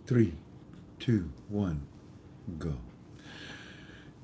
3, 2, 1, go.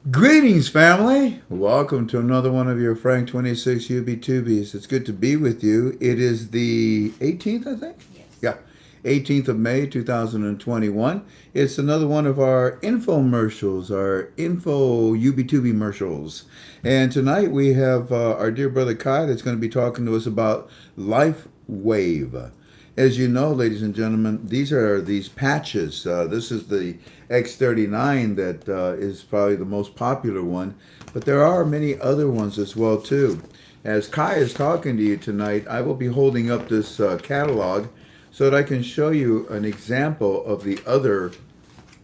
Greetings, family. Welcome to another one of your Frank 26 UB2Bs. It's good to be with you. It is the 18th, I think? Yes. Yeah, 18th of May, 2021. It's another one of our infomercials, our info UB2B commercials. And tonight we have our dear brother Kai that's going to be talking to us about Lifewave. As you know, ladies and gentlemen, these are these patches. This is the X39 that is probably the most popular one, but there are many other ones as well too. As Kai is talking to you tonight, I will be holding up this catalog so that I can show you an example of the other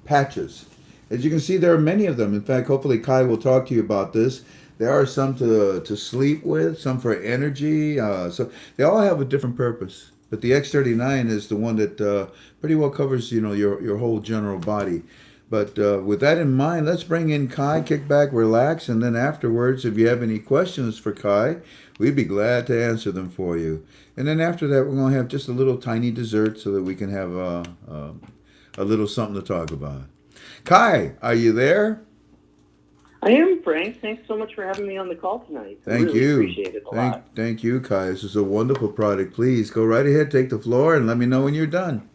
patches. As you can see, there are many of them. In fact, hopefully Kai will talk to you about this. There are some to sleep with, some for energy. So they all have a different purpose. But the X39 is the one that pretty well covers, your whole general body. But with that in mind, let's bring in Kai, kick back, relax, and then afterwards, if you have any questions for Kai, we'd be glad to answer them for you. And then after that, we're going to have just a little tiny dessert so that we can have a little something to talk about. Kai, are you there? I am, Frank. Thanks so much for having me on the call tonight. Thank really you. Appreciate it a lot. Thank you, Kai. This is a wonderful product. Please go right ahead, take the floor, and let me know when you're done.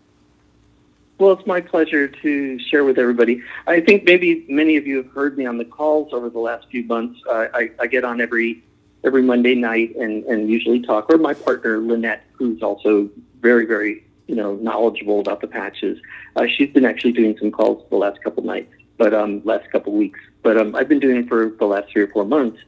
Well, it's my pleasure to share with everybody. I think maybe many of you have heard me on the calls over the last few months. I get on every Monday night and usually talk, or my partner, Lynette, who's also very, very knowledgeable about the patches. She's been actually doing some calls the last couple nights, but last couple weeks. But I've been doing it for the last 3 or 4 months.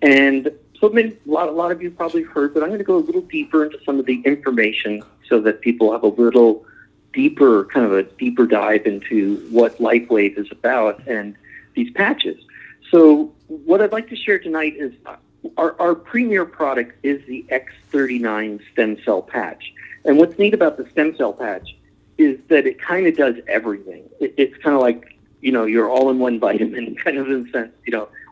And so a lot of you probably heard, but I'm going to go a little deeper into some of the information so that people have a little deeper, kind of a deeper dive into what Lifewave is about and these patches. So what I'd like to share tonight is our premier product is the X39 stem cell patch. And what's neat about the stem cell patch is that it kind of does everything. It's kind of like, your all-in-one vitamin, kind of in a sense,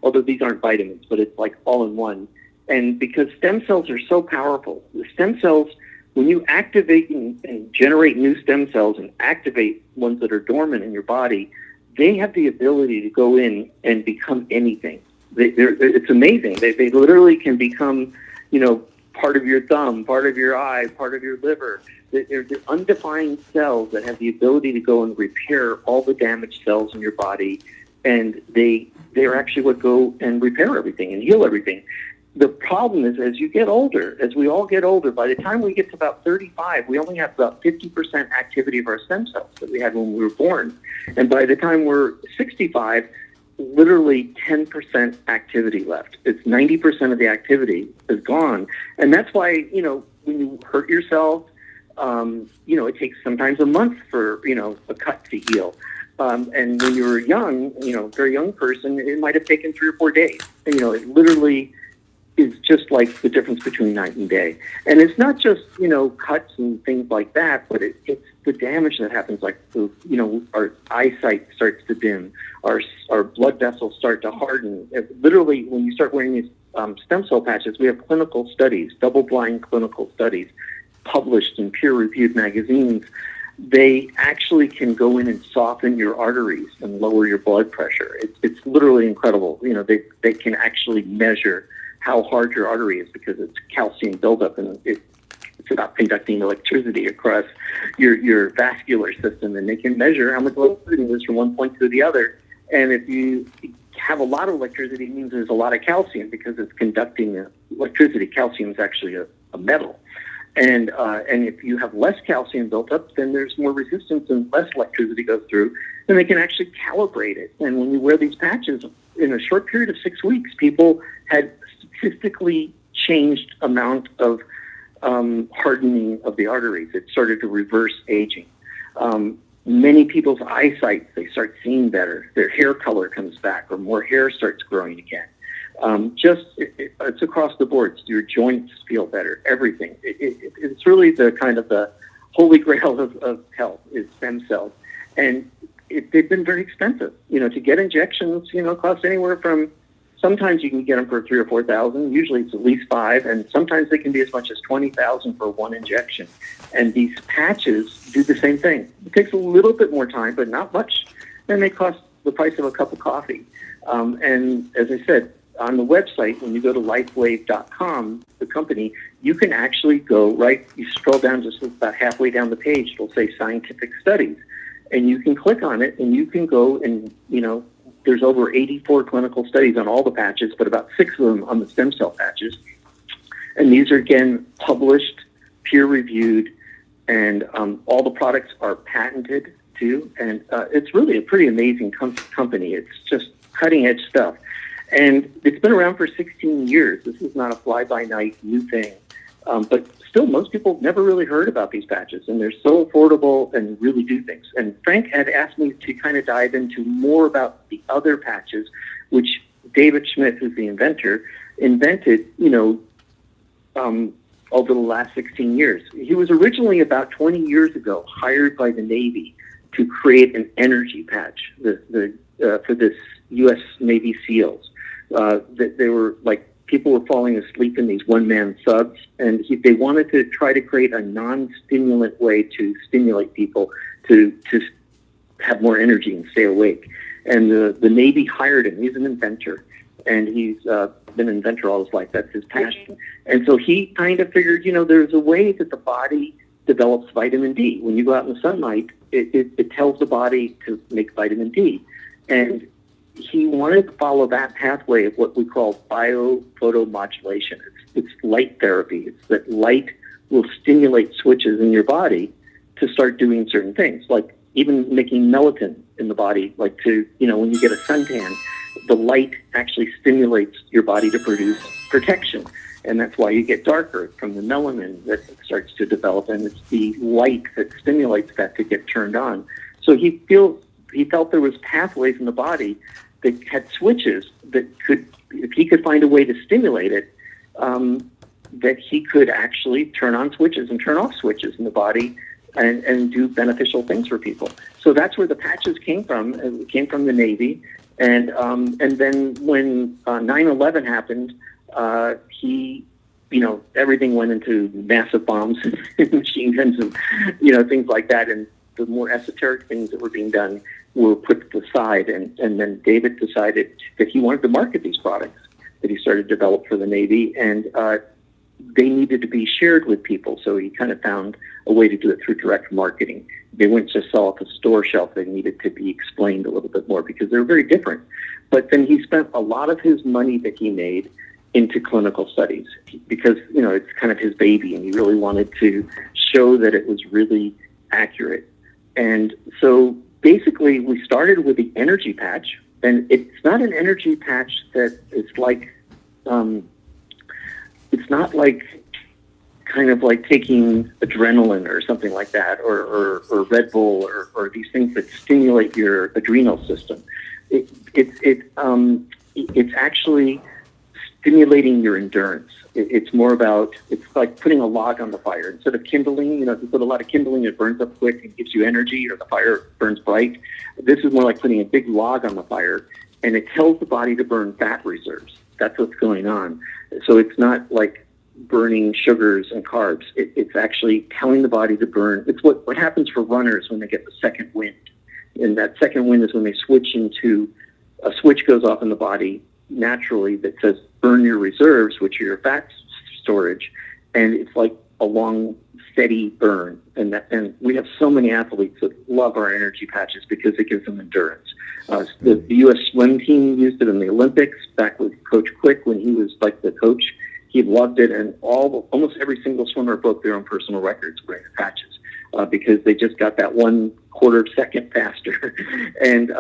although these aren't vitamins, but it's like all-in-one. And because stem cells are so powerful, the stem cells, when you activate and generate new stem cells and activate ones that are dormant in your body, they have the ability to go in and become anything. It's amazing. They literally can become, part of your thumb, part of your eye, part of your liver. They're undefined cells that have the ability to go and repair all the damaged cells in your body, and they're actually what go and repair everything and heal everything. The problem is, as you get older, as we all get older, by the time we get to about 35, we only have about 50% activity of our stem cells that we had when we were born. And by the time we're 65, literally 10% activity left. It's 90% of the activity is gone. And that's why, when you hurt yourself, it takes sometimes a month for, a cut to heal. And when you're young, very young person, it might have taken 3 or 4 days. And, it literally is just like the difference between night and day. And it's not just, cuts and things like that, but it's the damage that happens, like, our eyesight starts to dim, our blood vessels start to harden. Literally, when you start wearing these stem cell patches, we have clinical studies, double-blind clinical studies, published in peer-reviewed magazines. They actually can go in and soften your arteries and lower your blood pressure. It's literally incredible. They can actually measure how hard your artery is because it's calcium buildup, and it's about conducting electricity across your vascular system, and they can measure how much electricity is from one point to the other. And if you have a lot of electricity, it means there's a lot of calcium because it's conducting electricity. Calcium is actually a metal. And if you have less calcium built up, then there's more resistance and less electricity goes through, and they can actually calibrate it. And when you wear these patches, in a short period of 6 weeks, people had statistically changed amount of hardening of the arteries. It started to reverse aging. Many people's eyesight, they start seeing better. Their hair color comes back, or more hair starts growing again. It's across the board. Your joints feel better. Everything. It's really the kind of the holy grail of health is stem cells. And they've been very expensive. To get injections, cost anywhere from, sometimes you can get them for 3,000 or 4,000. Usually it's at least 5, and sometimes they can be as much as 20,000 for one injection. And these patches do the same thing. It takes a little bit more time, but not much. And they cost the price of a cup of coffee. And as I said, on the website, when you go to lifewave.com, the company, you can actually go you scroll down just about halfway down the page, it'll say scientific studies. And you can click on it, and you can go and, there's over 84 clinical studies on all the patches, but about 6 of them on the stem cell patches. And these are, again, published, peer-reviewed, and all the products are patented, too. And it's really a pretty amazing company. It's just cutting-edge stuff. And it's been around for 16 years. This is not a fly-by-night new thing. But still, most people never really heard about these patches, and they're so affordable and really do things. And Frank had asked me to kind of dive into more about the other patches, which David Schmidt, who's the inventor, invented, over the last 16 years. He was originally, about 20 years ago, hired by the Navy to create an energy patch for this U.S. Navy SEALs. They were people were falling asleep in these one-man subs, and they wanted to try to create a non-stimulant way to stimulate people to have more energy and stay awake. And the Navy hired him. He's an inventor, and he's been an inventor all his life. That's his passion. And so he kind of figured, there's a way that the body develops vitamin D. When you go out in the sunlight, it tells the body to make vitamin D. And he wanted to follow that pathway of what we call biophotomodulation. It's light therapy. It's that light will stimulate switches in your body to start doing certain things, like even making melatonin in the body, when you get a suntan, the light actually stimulates your body to produce protection. And that's why you get darker from the melanin that starts to develop, and it's the light that stimulates that to get turned on. So he felt there was pathways in the body that had switches that could, if he could find a way to stimulate it, that he could actually turn on switches and turn off switches in the body and do beneficial things for people. So that's where the patches came from. It came from the Navy. And then when 9/11 happened, everything went into massive bombs and machine guns and, things like that. And the more esoteric things that were being done were put to the side, and then David decided that he wanted to market these products that he started to develop for the Navy, and they needed to be shared with people, so he kind of found a way to do it through direct marketing. They wouldn't just sell at the store shelf. They needed to be explained a little bit more because they're very different. But then he spent a lot of his money that he made into clinical studies because, it's kind of his baby, and he really wanted to show that it was really accurate. And so basically, we started with the energy patch, and it's not an energy patch that is it's not kind of like taking adrenaline or something like that, or Red Bull, or these things that stimulate your adrenal system. It's actually stimulating your endurance. It's more about, it's like putting a log on the fire. Instead of kindling, if you put a lot of kindling, it burns up quick and gives you energy, or the fire burns bright. This is more like putting a big log on the fire, and it tells the body to burn fat reserves. That's what's going on. So it's not like burning sugars and carbs. It's actually telling the body to burn. It's what happens for runners when they get the second wind. And that second wind is when they switch into, a switch goes off in the body naturally that says burn your reserves, which are your fat storage, and it's like a long, steady burn. And we have so many athletes that love our energy patches because it gives them endurance. The U.S. swim team used it in the Olympics back with Coach Quick when he was the coach. He loved it, and almost every single swimmer broke their own personal records wearing the patches because they just got that 1/4 second faster. And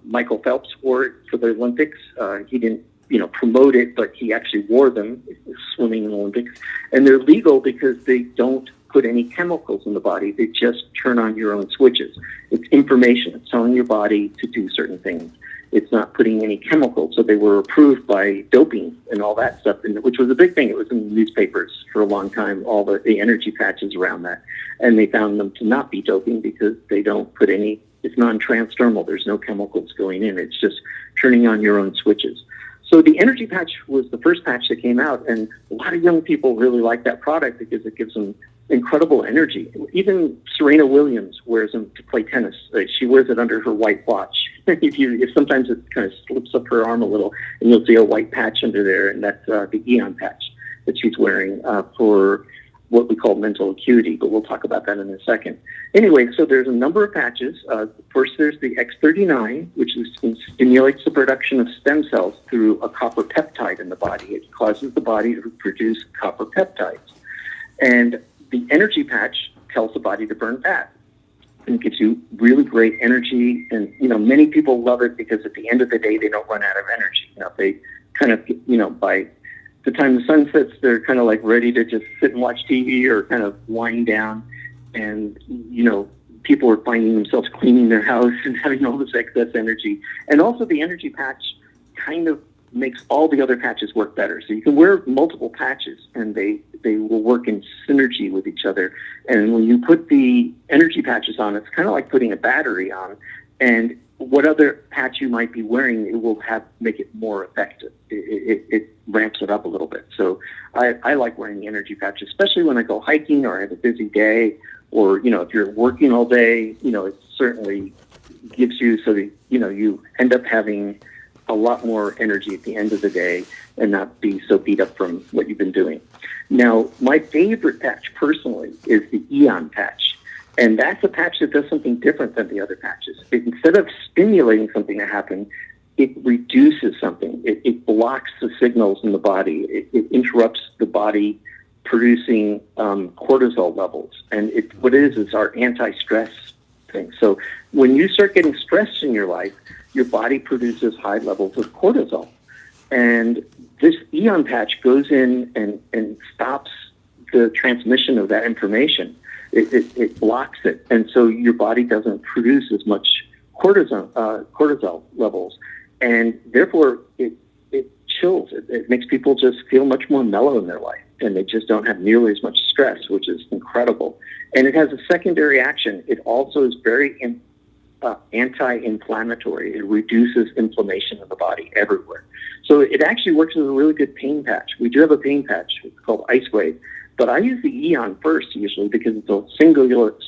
Michael Phelps wore it for the Olympics. He didn't promote it, but he actually wore them swimming in the Olympics. And they're legal because they don't put any chemicals in the body. They just turn on your own switches. It's information. It's telling your body to do certain things. it's not putting any chemicals. So they were approved by doping and all that stuff, which was a big thing. It was in the newspapers for a long time, all the energy patches around that. And they found them to not be doping because they don't put any, it's non-transdermal. There's no chemicals going in. It's just turning on your own switches. So the energy patch was the first patch that came out, and a lot of young people really like that product because it gives them incredible energy. Even Serena Williams wears them to play tennis. She wears it under her white watch. If sometimes it kind of slips up her arm a little, and you'll see a white patch under there, and that's the Eon Patch that she's wearing for what we call mental acuity, but we'll talk about that in a second. Anyway, so there's a number of patches. First, there's the X39, which stimulates the production of stem cells through a copper peptide in the body. It causes the body to produce copper peptides. And the energy patch tells the body to burn fat. And it gives you really great energy. And, many people love it because at the end of the day, they don't run out of energy. They kind of, by the time the sun sets, they're kind of like ready to just sit and watch TV or kind of wind down. And, people are finding themselves cleaning their house and having all this excess energy. And also the energy patch kind of makes all the other patches work better. So you can wear multiple patches and they will work in synergy with each other. And when you put the energy patches on, it's kind of like putting a battery on. And what other patch you might be wearing, it will make it more effective. It ramps it up a little bit. So I like wearing the energy patch, especially when I go hiking or I have a busy day, or, if you're working all day, it certainly gives you so that, you end up having a lot more energy at the end of the day and not be so beat up from what you've been doing. Now, my favorite patch personally is the Eon Patch. And that's a patch that does something different than the other patches. Instead of stimulating something to happen, it reduces something. It blocks the signals in the body. It interrupts the body producing cortisol levels. And what it is our anti-stress thing. So when you start getting stressed in your life, your body produces high levels of cortisol. And this Eon Patch goes in and stops the transmission of that information. It blocks it. And so your body doesn't produce as much cortisol levels. And therefore, it chills. It makes people just feel much more mellow in their life. And they just don't have nearly as much stress, which is incredible. And it has a secondary action. It also is very anti-inflammatory. It reduces inflammation in the body everywhere. So it actually works as a really good pain patch. We do have a pain patch. It's called Lifewave. But I use the Eon first usually because it's a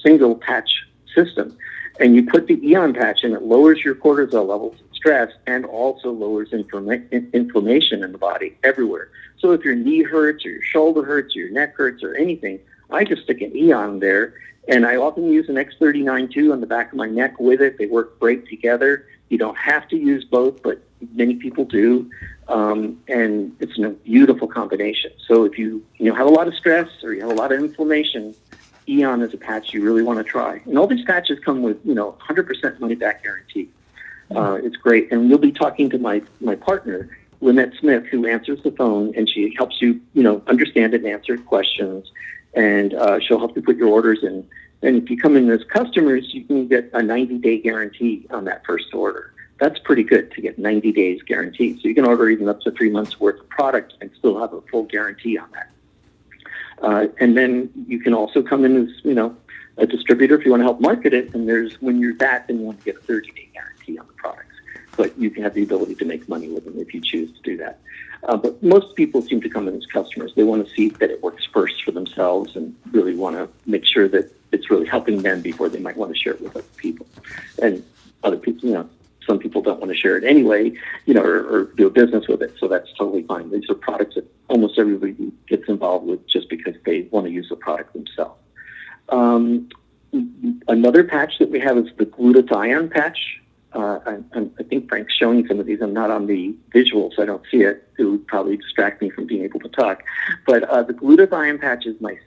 single patch system. And you put the Eon patch and it lowers your cortisol levels, stress, and also lowers inflammation in the body everywhere. So if your knee hurts or your shoulder hurts or your neck hurts or anything, I just stick an Eon there. And I often use an X39 too on the back of my neck with it. They work great together. You don't have to use both, but many people do. And it's a beautiful combination. So if you have a lot of stress or you have a lot of inflammation, Eon is a patch you really want to try. And all these patches come with 100% money back guarantee. It's great. And you'll be talking to my partner, Lynette Smith, who answers the phone, and she helps you understand it and answer questions. And she'll help you put your orders in. And if you come in as customers, you can get a 90-day guarantee on that first order. That's pretty good to get 90 days guaranteed. So you can order even up to 3 months worth of product and still have a full guarantee on that. And then you can also come in as, a distributor if you want to help market it. And when you're that, then you want to get a 30-day guarantee on the products. But you can have the ability to make money with them if you choose to do that. But most people seem to come in as customers. They want to see that it works first for themselves and really want to make sure that it's really helping them before they might want to share it with other people. And other people, some people don't want to share it anyway, or do a business with it. So that's totally fine. These are products that almost everybody gets involved with just because they want to use the product themselves. Another patch that we have is the Glutathione Patch. I think Frank's showing some of these. I'm not on the visual, so I don't see it. It would probably distract me from being able to talk. But the Glutathione Patch is my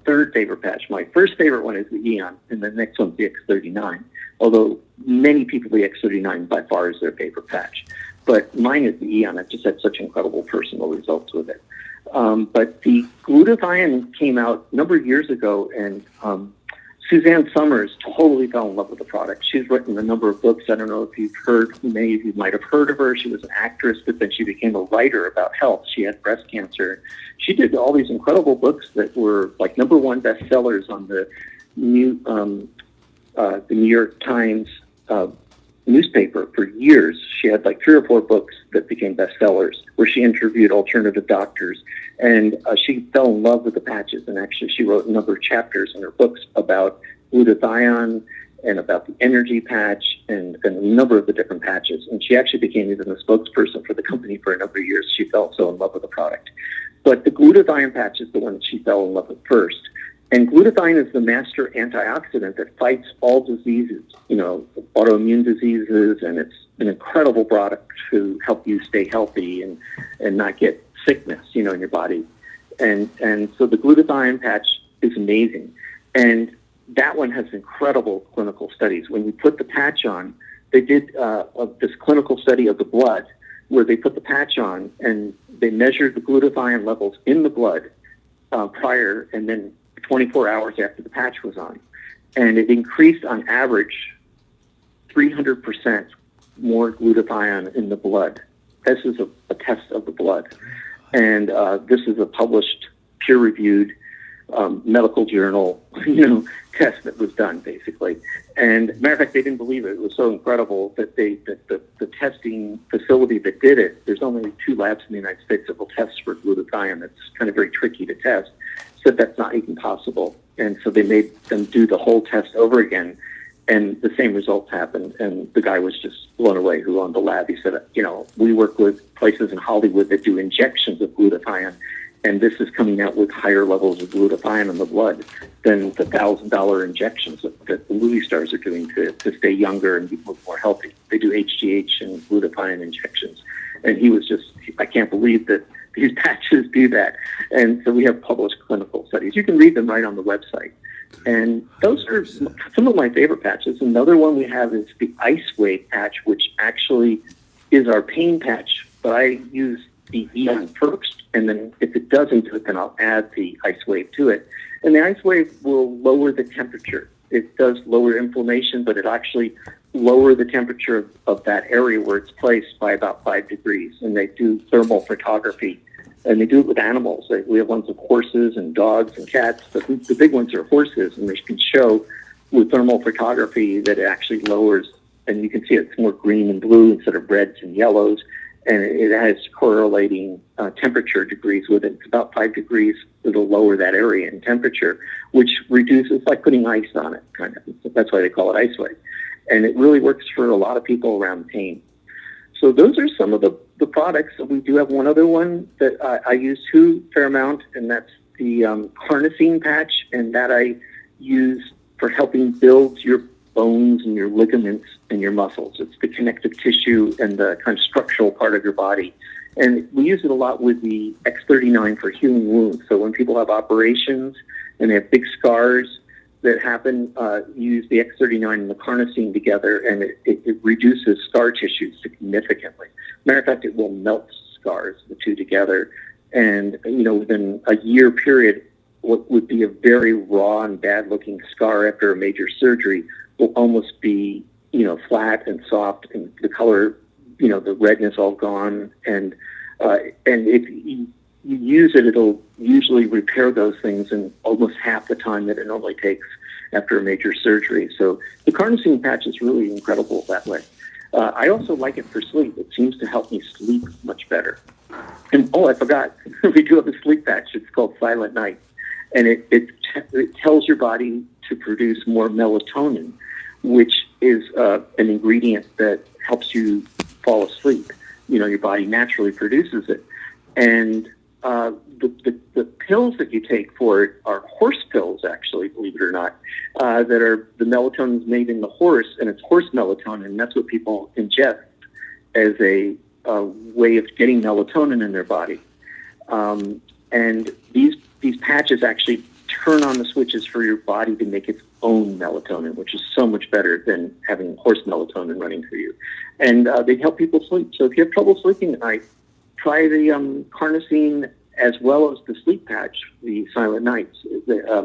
third favorite patch. My first favorite one is the Eon, and the next one's the X39. Although many people, the X39 by far is their favorite patch. But mine is the Eon. I've just had such incredible personal results with it. But the Glutathione came out a number of years ago, and Suzanne Summers totally fell in love with the product. She's written a number of books. I don't know if you've heard, many of you might have heard of her. She was an actress, but then she became a writer about health. She had breast cancer. She did all these incredible books that were like #1 bestsellers on the New York Times newspaper for years. She had like 3 or 4 books that became bestsellers where she interviewed alternative doctors. And she fell in love with the patches. And actually, she wrote a number of chapters in her books about glutathione and about the energy patch and a number of the different patches. And she actually became even the spokesperson for the company for a number of years. She fell so in love with the product. But the glutathione patch is the one that she fell in love with first. And glutathione is the master antioxidant that fights all diseases, autoimmune diseases, and it's an incredible product to help you stay healthy and not get sickness, in your body. And so the glutathione patch is amazing. And that one has incredible clinical studies. When you put the patch on, they did this clinical study of the blood where they put the patch on and they measured the glutathione levels in the blood prior and then 24 hours after the patch was on. And it increased on average 300% more glutathione in the blood. This is a test of the blood. And this is a published, peer-reviewed medical journal, test that was done, basically. And matter of fact, they didn't believe it. It was so incredible that the testing facility that did it, there's only 2 labs in the United States that will test for glutathione. It's kind of very tricky to test. Said that's not even possible. And so they made them do the whole test over again. And the same results happened. And the guy was just blown away who owned the lab. He said, we work with places in Hollywood that do injections of glutathione. And this is coming out with higher levels of glutathione in the blood than the $1,000 injections that the movie stars are doing to stay younger and be more healthy. They do HGH and glutathione injections. And he was just, I can't believe that these patches do that. And so we have published clinical studies. You can read them right on the website. And those are some of my favorite patches. Another one we have is the Lifewave patch, which actually is our pain patch. But I use the Eon first, and then if it doesn't do it, then I'll add the Lifewave to it. And the Lifewave will lower the temperature. It does lower inflammation, but it actually lower the temperature of that area where it's placed by about 5 degrees. And they do thermal photography. And they do it with animals. We have ones with horses and dogs and cats, but the big ones are horses, and they can show with thermal photography that it actually lowers, and you can see it's more green and blue instead of reds and yellows, and it has correlating temperature degrees with it. It's about 5 degrees. It'll lower that area in temperature, which reduces, like putting ice on it, kind of. That's why they call it Lifewave. And it really works for a lot of people around pain. So those are some of the products. So we do have one other one that I use too, fair amount, and that's the Carnosine Patch, and that I use for helping build your bones and your ligaments and your muscles. It's the connective tissue and the kind of structural part of your body. And we use it a lot with the X39 for healing wounds. So when people have operations and they have big scars that happen, use the X39 and the Carnosine together, and it reduces scar tissue significantly. Matter of fact, it will melt scars, the two together. And, within a year period, what would be a very raw and bad-looking scar after a major surgery will almost be, flat and soft, and the color, the redness all gone. And if you use it, it'll usually repair those things in almost half the time that it normally takes after a major surgery. So the Carnosine patch is really incredible that way. I also like it for sleep. It seems to help me sleep much better. And, I forgot, we do have a sleep patch. It's called Silent Night. And it tells your body to produce more melatonin, which is an ingredient that helps you fall asleep. Your body naturally produces it. And the pills that you take for it are horse pills, actually, believe it or not, that are the melatonin is made in the horse, and it's horse melatonin. That's what people ingest as a way of getting melatonin in their body. And these patches actually turn on the switches for your body to make its own melatonin, which is so much better than having horse melatonin running through you. And they help people sleep. So if you have trouble sleeping at night, try the Carnosine as well as the sleep patch, the Silent Nights.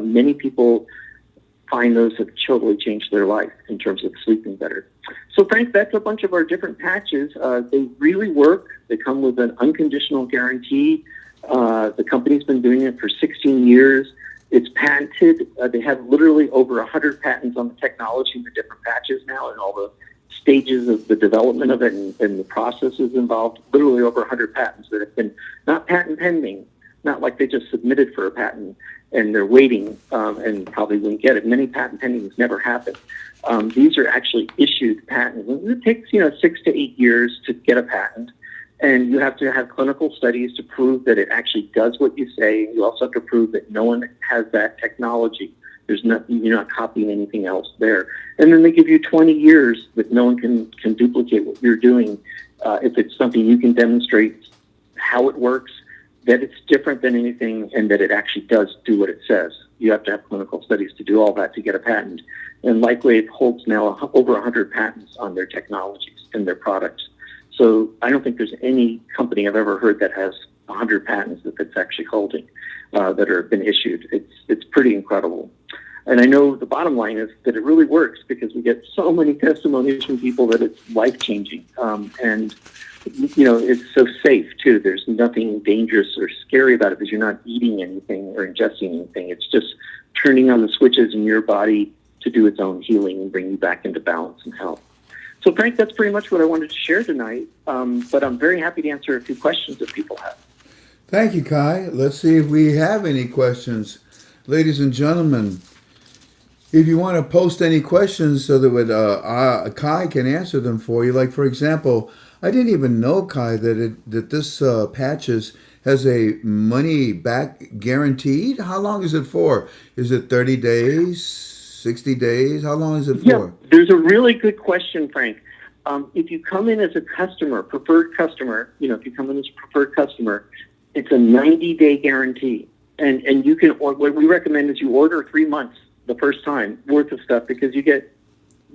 Many people find those have totally changed their life in terms of sleeping better. So, Frank, that's a bunch of our different patches. They really work. They come with an unconditional guarantee. The company's been doing it for 16 years. It's patented. They have literally over 100 patents on the technology and the different patches now and all the stages of the development of it and the processes involved. Literally over 100 patents that have been not patent pending, not like they just submitted for a patent and they're waiting and probably won't get it. Many patent pendings never happen. These are actually issued patents. It takes 6 to 8 years to get a patent. And you have to have clinical studies to prove that it actually does what you say. You also have to prove that no one has that technology. You're not copying anything else there. And then they give you 20 years that no one can duplicate what you're doing. If it's something you can demonstrate how it works, that it's different than anything, and that it actually does do what it says. You have to have clinical studies to do all that to get a patent. And Lifewave holds now over 100 patents on their technologies and their products. So I don't think there's any company I've ever heard that has 100 patents that it's actually holding that have been issued. It's pretty incredible. And I know the bottom line is that it really works because we get so many testimonies from people that it's life-changing. And, it's so safe, too. There's nothing dangerous or scary about it because you're not eating anything or ingesting anything. It's just turning on the switches in your body to do its own healing and bring you back into balance and health. So, Frank, that's pretty much what I wanted to share tonight. But I'm very happy to answer a few questions that people have. Thank you, Kai. Let's see if we have any questions. Ladies and gentlemen, if you want to post any questions so that Kai can answer them for you, like, for example, I didn't even know, Kai, that this patches has a money back guaranteed. How long is it for? Is it 30 days, 60 days? How long is it for? Yeah, there's a really good question, Frank. If you come in as a preferred customer, if you come in as a preferred customer, it's a 90-day guarantee. And you can, what we recommend is you order 3 months the first time worth of stuff because you get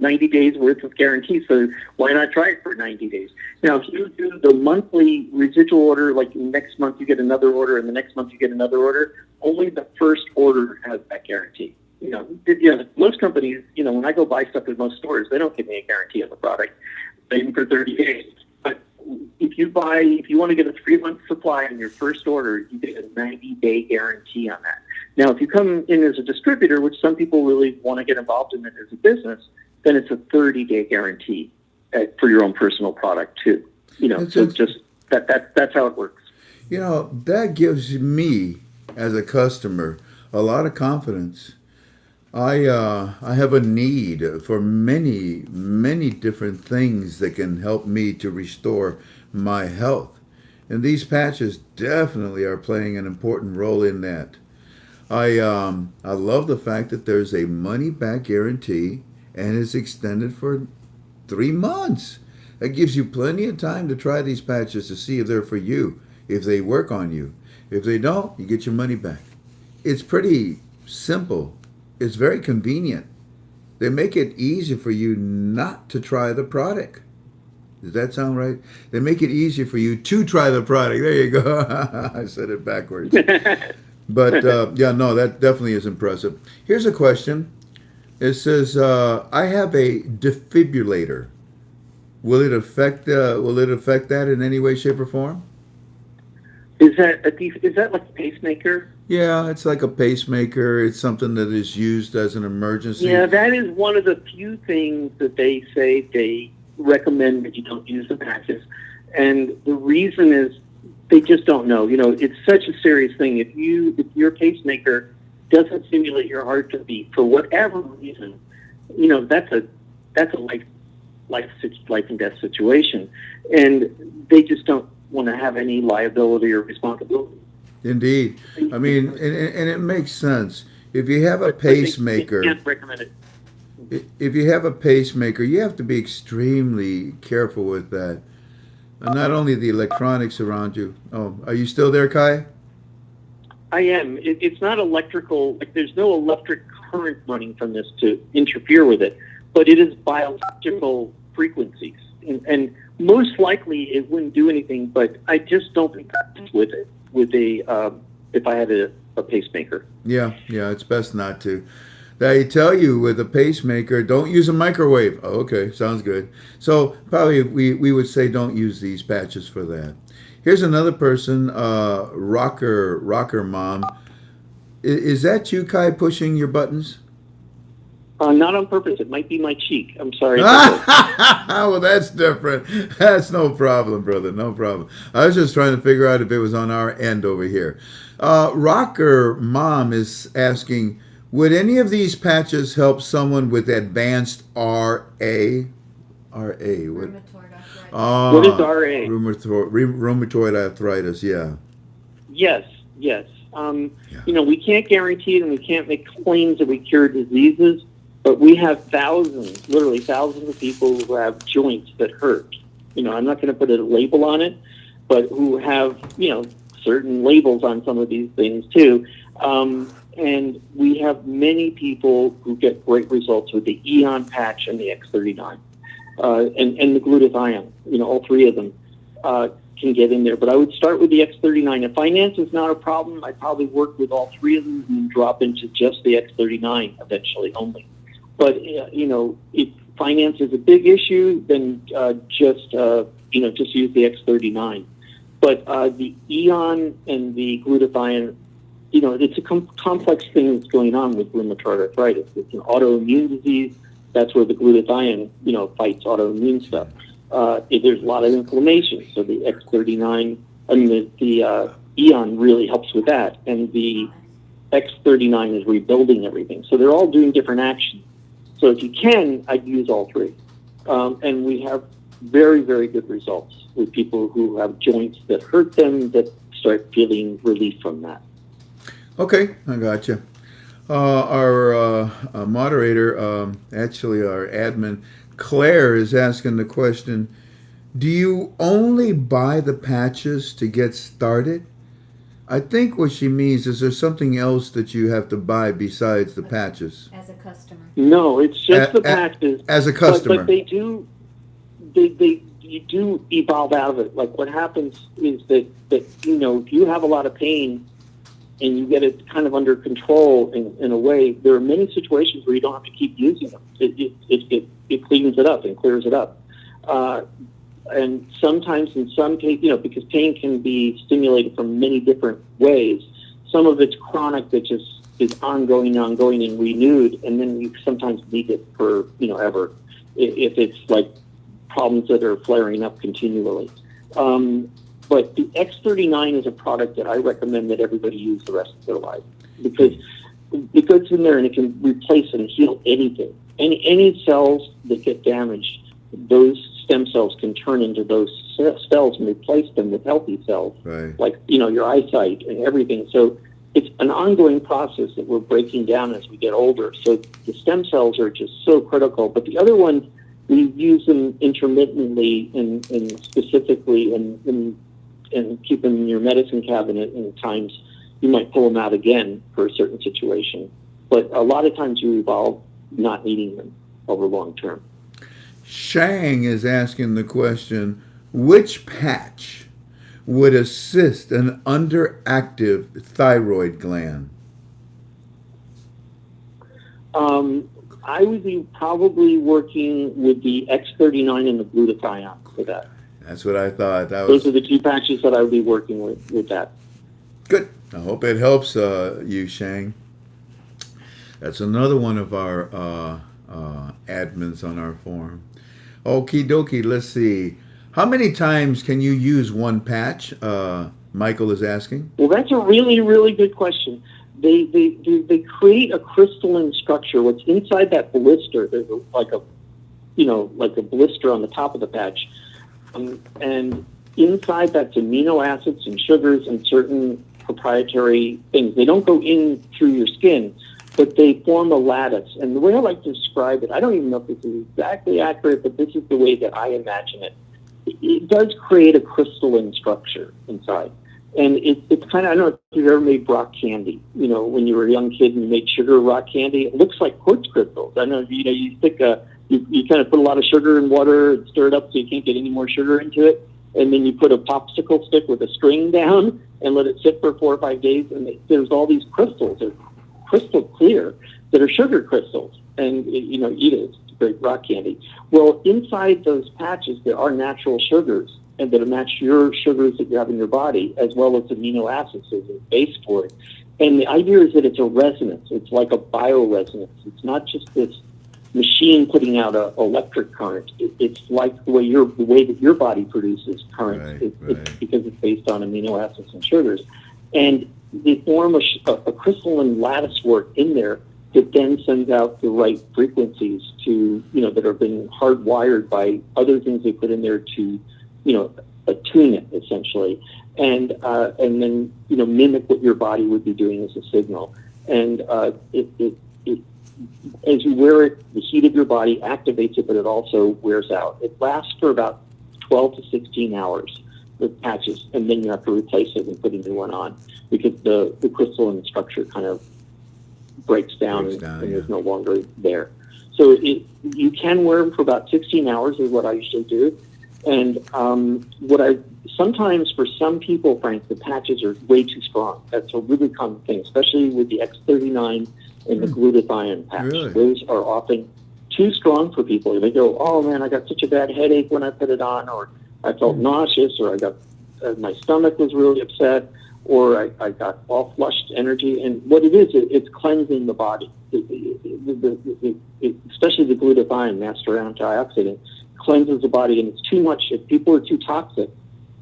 90 days worth of guarantee. So why not try it for 90 days? Now, if you do the monthly residual order, like next month you get another order and the next month you get another order, only the first order has that guarantee. Most companies, when I go buy stuff at most stores, they don't give me a guarantee on the product, even for 30 days. But if you want to get a 3-month supply on your first order, you get a 90-day guarantee on that. Now, if you come in as a distributor, which some people really want to get involved in it as a business, then it's a 30-day guarantee for your own personal product too. So just that's how it works. That gives me, as a customer, a lot of confidence. I have a need for many, many different things that can help me to restore my health. And these patches definitely are playing an important role in that. I love the fact that there's a money-back guarantee and it's extended for 3 months. That gives you plenty of time to try these patches to see if they're for you, if they work on you. If they don't, you get your money back. It's pretty simple. It's very convenient. They make it easy for you not to try the product. Does that sound right? They make it easier for you to try the product. There you go. I said it backwards. But, that definitely is impressive. Here's a question. It says, I have a defibrillator. Will it affect that in any way, shape, or form? Is that like a pacemaker? Yeah, it's like a pacemaker. It's something that is used as an emergency. Yeah, that is one of the few things that they say they recommend that you don't use the patches. And the reason is they just don't know. It's such a serious thing. If your pacemaker doesn't stimulate your heart to beat for whatever reason, that's a life and death situation, and they just don't want to have any liability or responsibility. Indeed, I mean, and it makes sense. If you have a pacemaker, they can't recommend it. If you have a pacemaker, you have to be extremely careful with that. And not only the electronics around you. Oh, are you still there, Kai? I am. It's not electrical. There's no electric current running from this to interfere with it, but it is biological frequencies, and most likely it wouldn't do anything. But I just don't think that's with it. If I had a pacemaker. Yeah, it's best not to. They tell you with a pacemaker, don't use a microwave. Oh, okay, sounds good. So probably we would say don't use these patches for that. Here's another person, rocker mom. Is that you, Kai, pushing your buttons? Not on purpose. It might be my cheek. I'm sorry about that. Well, that's different. That's no problem, brother. No problem. I was just trying to figure out if it was on our end over here. Rocker Mom is asking, would any of these patches help someone with advanced RA? RA. What? Rheumatoid arthritis. What is RA? Rheumatoid arthritis, yeah. Yes, yes. Yeah. You know, we can't guarantee it and we can't make claims that we cure diseases, but we have thousands, literally thousands of people who have joints that hurt. You know, I'm not going to put a label on it, but who have, you know, certain labels on some of these things too. And we have many people who get great results with the Eon Patch and the X39 and the Glutathione. You know, all three of them can get in there. But I would start with the X39. If finance is not a problem, I'd probably work with all three of them and drop into just the X39 eventually only. But, you know, if finance is a big issue, then just use the X39. But the Eon and the Glutathione, you know, it's a complex thing that's going on with rheumatoid arthritis. It's an autoimmune disease. That's where the Glutathione, you know, fights autoimmune stuff. There's a lot of inflammation. So the X39, I mean, the Eon really helps with that. And the X39 is rebuilding everything. So they're all doing different actions. So if you can, I'd use all three. And we have very, very good results with people who have joints that hurt them that start feeling relief from that. Okay, I got you. Our moderator, actually our admin, Claire, is asking the question, do you only buy the patches to get started? I think what she means is there something else that you have to buy besides the patches? As a customer. No, it's just the patches. As a customer. But you do evolve out of it. Like what happens is that you know, if you have a lot of pain and you get it kind of under control in a way, there are many situations where you don't have to keep using them. It cleans it up and clears it up. And sometimes in some cases, you know, because pain can be stimulated from many different ways, some of it's chronic that just is ongoing and renewed, and then you sometimes need it for, you know, ever, if it's like problems that are flaring up continually. But the X39 is a product that I recommend that everybody use the rest of their life because it goes in there and it can replace and heal anything. Any cells that get damaged, those stem cells can turn into those cells and replace them with healthy cells, right, like, you know, your eyesight and everything. So it's an ongoing process that we're breaking down as we get older. So the stem cells are just so critical. But the other ones, we use them intermittently and specifically and keep them in your medicine cabinet, and at times you might pull them out again for a certain situation. But a lot of times you evolve not needing them over long term. Shang is asking the question, which patch would assist an underactive thyroid gland? I would be probably working with the X39 and the Glutathione for that. That's what I thought. Those are the two patches that I would be working with that. Good. I hope it helps you, Shang. That's another one of our admins on our forum. Okie dokie, let's see. How many times can you use one patch? Michael is asking. Well, that's a really, really good question. They create a crystalline structure. What's inside that blister, there's like a blister on the top of the patch. And inside that's amino acids and sugars and certain proprietary things. They don't go in through your skin, but they form a lattice. And the way I like to describe it, I don't even know if this is exactly accurate, but this is the way that I imagine it. It does create a crystalline structure inside. And it's kind of, I don't know if you've ever made rock candy. You know, when you were a young kid and you made sugar rock candy, it looks like quartz crystals. I know, you know, you stick you kind of put a lot of sugar in water and stir it up so you can't get any more sugar into it. And then you put a popsicle stick with a string down and let it sit for 4 or 5 days. And there's all these crystals. They're crystal clear. that are sugar crystals, and eat it. It's great rock candy. Well, inside those patches, there are natural sugars, and that match your sugars that you have in your body, as well as amino acids as a base for it. And the idea is that it's a resonance. It's like a bioresonance. It's not just this machine putting out an electric current. It's like the way that your body produces current. Right, It's because it's based on amino acids and sugars, and they form a crystalline lattice work in there that then sends out the right frequencies to that have been hardwired by other things they put in there to attune it essentially, and then mimic what your body would be doing as a signal. And it as you wear it, the heat of your body activates it, but it also wears out. It lasts for about 12 to 16 hours with patches, and then you have to replace it and put a new one on because the crystalline structure kind of breaks down and is no longer there. So you can wear them for about 16 hours is what I usually do. And sometimes for some people, Frank, the patches are way too strong. That's a really common thing, especially with the X39 and the Glutathione Patch. Really? Those are often too strong for people. They go, oh man, I got such a bad headache when I put it on, or I felt nauseous, or I got my stomach was really upset, or I got all flushed energy. And what it is, it's cleansing the body. Especially the glutathione, master antioxidant, cleanses the body, and it's too much. If people are too toxic,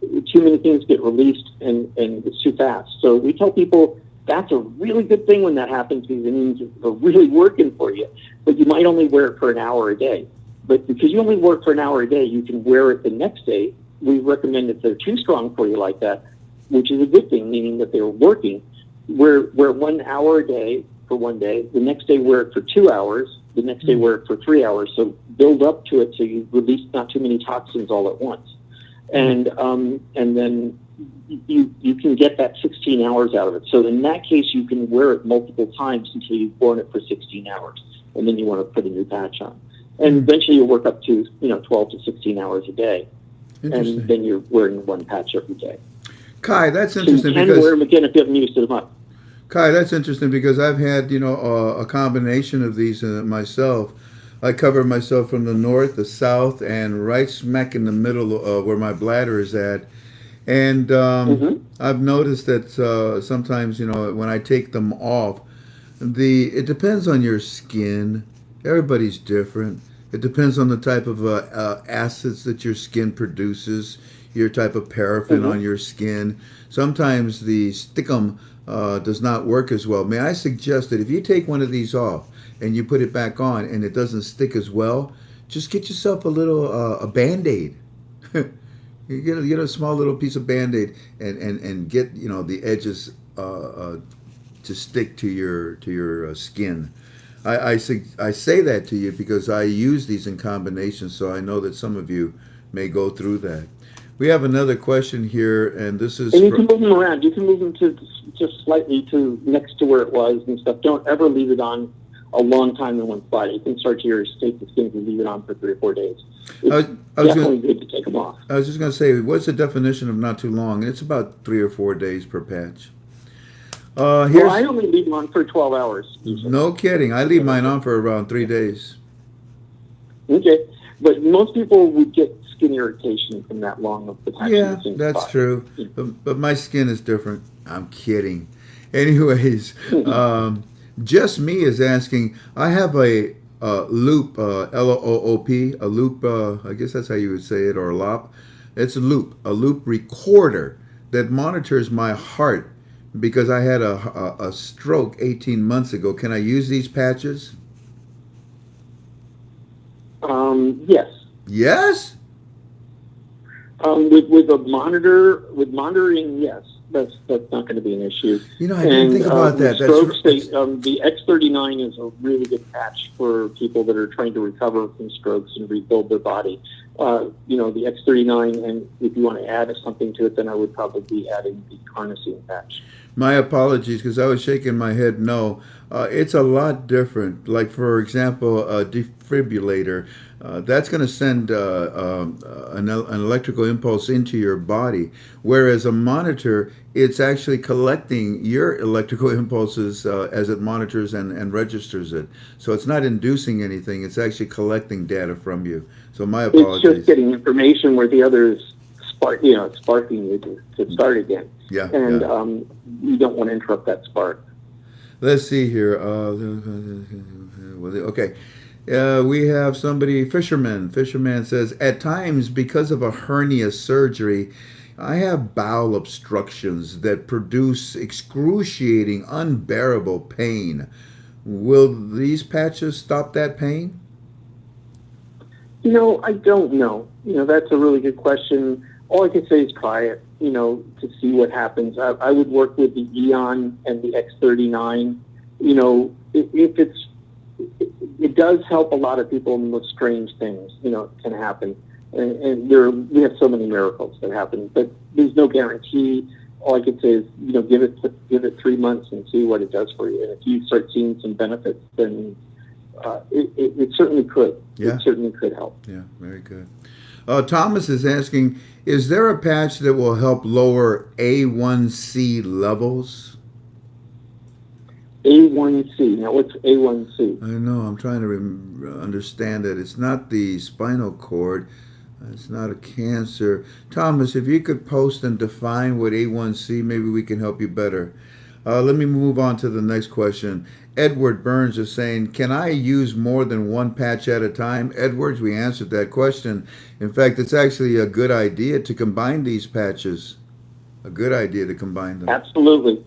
too many things get released, and it's too fast. So we tell people that's a really good thing when that happens because it means it's really working for you. But you might only wear it for an hour a day. But because you only work for an hour a day, you can wear it the next day. We recommend if they're too strong for you like that, which is a good thing, meaning that they're working, wear 1 hour a day for one day. The next day wear it for 2 hours. The next day wear it for 3 hours. So build up to it so you release not too many toxins all at once. And then you can get that 16 hours out of it. So in that case, you can wear it multiple times until you've worn it for 16 hours. And then you want to put a new patch on. And eventually you'll work up to 12 to 16 hours a day. And then you're wearing one patch every day. Kai, that's interesting. So you can wear them again if you haven't used them up. Kai, that's interesting because I've had, a combination of these myself. I cover myself from the north, the south, and right smack in the middle where my bladder is at. And I've noticed that sometimes, when I take them off, it depends on your skin. Everybody's different. It depends on the type of acids that your skin produces, your type of paraffin on your skin. Sometimes the stickum does not work as well. May I suggest that if you take one of these off and you put it back on and it doesn't stick as well, just get yourself a little a Band-Aid. You get a small little piece of Band-Aid and get the edges to stick to your skin. I say that to you because I use these in combination, so I know that some of you may go through that. We have another question here, and this is... And you can move them around. You can move them to just slightly to next to where it was and stuff. Don't ever leave it on a long time in one spot. You can start to irritate the skin if you leave it on for 3 or 4 days. It's definitely good to take them off. I was just going to say, what's the definition of not too long? It's about 3 or 4 days per patch. Well, I only leave them on for 12 hours. Usually. No kidding. I leave mine on for around 3 days. Okay. But most people would get skin irritation from that long of the patch. Yeah, that's true. But my skin is different. I'm kidding. Anyways, Just Me is asking, I have a loop, L-O-O-P, a loop, I guess that's how you would say it, or a LOP. It's a loop recorder that monitors my heart because I had a stroke 18 months ago. Can I use these patches? Yes. Yes? With monitoring, yes. That's not going to be an issue. I didn't think about that. Strokes, the X39 is a really good patch for people that are trying to recover from strokes and rebuild their body. The X39, and if you want to add something to it, then I would probably be adding the Carnosine Patch. My apologies, because I was shaking my head. No, it's a lot different. Like, for example, a defibrillator. That's going to send an electrical impulse into your body, whereas a monitor, it's actually collecting your electrical impulses as it monitors and registers it. So it's not inducing anything; it's actually collecting data from you. So my It's just apologies. getting information where the others it's sparking you to start again. Yeah, And yeah. you don't want to interrupt that spark. Let's see here. Okay. We have somebody, Fisherman. Fisherman says, at times, because of a hernia surgery, I have bowel obstructions that produce excruciating, unbearable pain. Will these patches stop that pain? I don't know. That's a really good question. All I can say is try it, to see what happens. I would work with the Eon and the X39. If it does help a lot of people with strange things, can happen. And we have so many miracles that happen, but there's no guarantee. All I can say is, give it 3 months and see what it does for you. And if you start seeing some benefits, then it certainly could. Yeah. It certainly could help. Yeah, very good. Thomas is asking, is there a patch that will help lower A1C levels? A1C. Now, what's A1C? I know, I'm trying to understand it. It's not the spinal cord. It's not a cancer. Thomas, if you could post and define what A1C, maybe we can help you better. Let me move on to the next question. Edward Burns is saying, can I use more than one patch at a time? Edwards, we answered that question. In fact, it's actually a good idea to combine these patches. A good idea to combine them. Absolutely.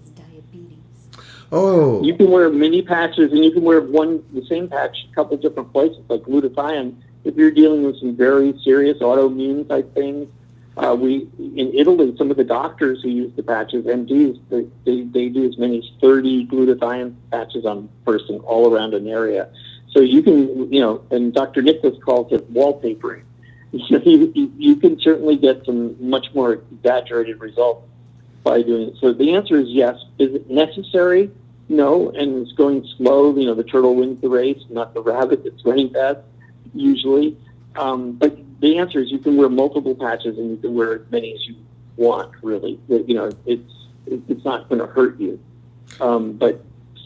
Oh. You can wear mini patches, and you can wear the same patch a couple different places, like glutathione. If you're dealing with some very serious autoimmune type things, in Italy, some of the doctors who use the patches, MDs, they do as many as 30 glutathione patches on a person all around an area. So you can, and Dr. Nicholas calls it wallpapering. You can certainly get some much more exaggerated results by doing it. So the answer is yes. Is it necessary? No, and it's going slow. The turtle wins the race, not the rabbit that's running fast, usually. But the answer is you can wear multiple patches, and you can wear as many as you want, really. It's not going to hurt you. And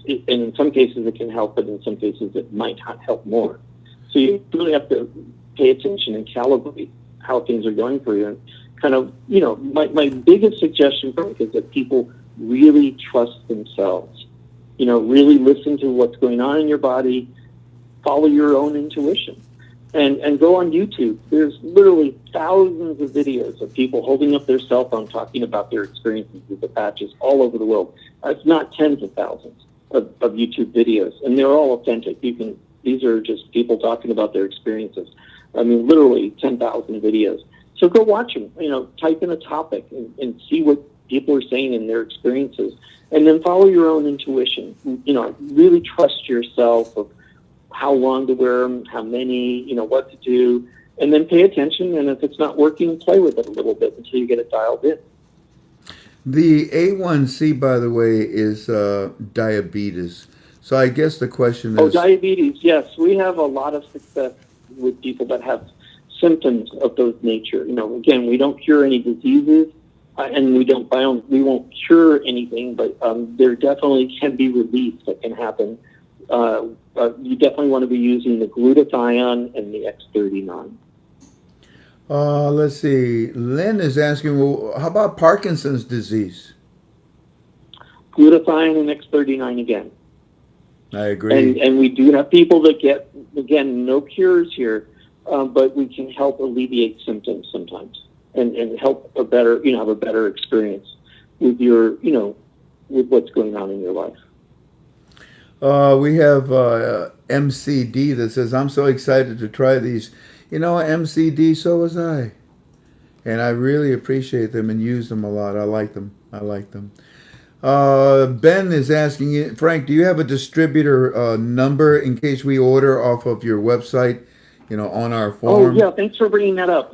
in some cases it can help, but in some cases it might not help more. So you really have to pay attention and calibrate how things are going for you. And kind of, my biggest suggestion is that people really trust themselves. Really listen to what's going on in your body, follow your own intuition. And go on YouTube. There's literally thousands of videos of people holding up their cell phone talking about their experiences with the patches all over the world. It's not tens of thousands of YouTube videos, and they're all authentic. These are just people talking about their experiences. I mean, literally 10,000 videos. So go watch them. Type in a topic and see what people are saying in their experiences, and then follow your own intuition. Really trust yourself of how long to wear them, how many, what to do, and then pay attention. And if it's not working, play with it a little bit until you get it dialed in. The A1C, by the way, is diabetes. So I guess the question is... diabetes, yes. We have a lot of success with people that have symptoms of those nature. Again, we don't cure any diseases, and we won't cure anything, but there definitely can be relief that can happen. You definitely want to be using the glutathione and the X39. Let's see. Lynn is asking, well, how about Parkinson's disease? Glutathione and X39 again. I agree. And we do have people that get, again, no cures here, but we can help alleviate symptoms sometimes and help have a better experience with with what's going on in your life. We have MCD that says, I'm so excited to try these. MCD, so was I. And I really appreciate them and use them a lot. I like them. Ben is asking, Frank, do you have a distributor number in case we order off of your website, on our form? Oh, yeah, thanks for bringing that up.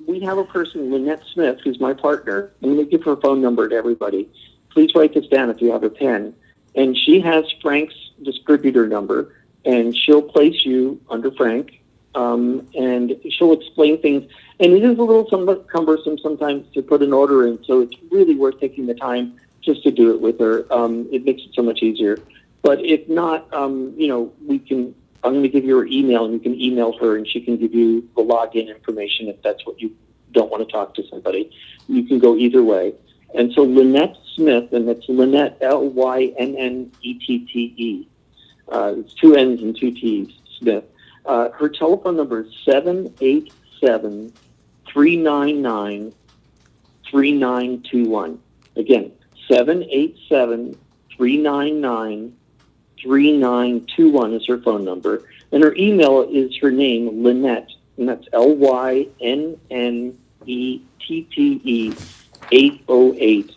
we have a person, Lynette Smith, who's my partner. I'm going to give her phone number to everybody. Please write this down if you have a pen. And she has Frank's distributor number, and she'll place you under Frank, and she'll explain things. And it is a little somewhat cumbersome sometimes to put an order in, so it's really worth taking the time just to do it with her. It makes it so much easier. But if not, we can. I'm going to give you her email, and you can email her, and she can give you the login information if that's what you don't want to talk to somebody. You can go either way. And so Lynette Smith, and that's Lynette, Lynnette. It's 2 N's and 2 T's, Smith. Her telephone number is 787-399-3921. Again, 787-399-3921 is her phone number. And her email is her name, Lynette, and that's Lynnette 808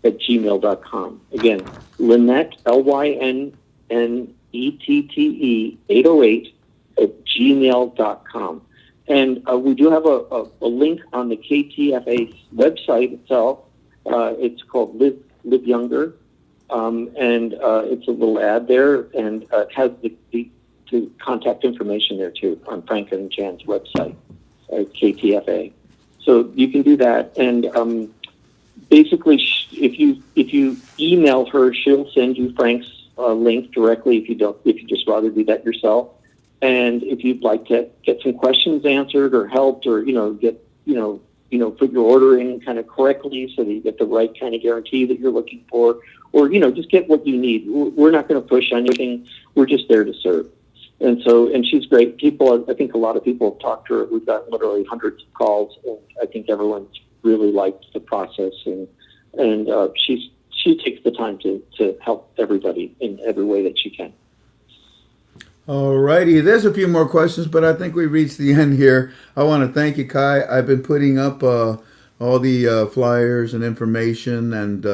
at gmail.com. Again, Lynette, Lynnette 808 at gmail.com. And we do have a link on the KTFA website itself. It's called Live Younger. And it's a little ad there, and it has the contact information there too on Frank and Jan's website at KTFA. So you can do that, and basically, if you email her, she'll send you Frank's link directly. If you just rather do that yourself, and if you'd like to get some questions answered or helped, or put your order in kind of correctly so that you get the right kind of guarantee that you're looking for, or just get what you need. We're not going to push anything. We're just there to serve. And she's great. I think a lot of people have talked to her. We've got literally hundreds of calls, and I think everyone's really liked the process. And she takes the time to help everybody in every way that she can. All righty. There's a few more questions, but I think we reached the end here. I want to thank you, Kai. I've been putting up all the flyers and information. And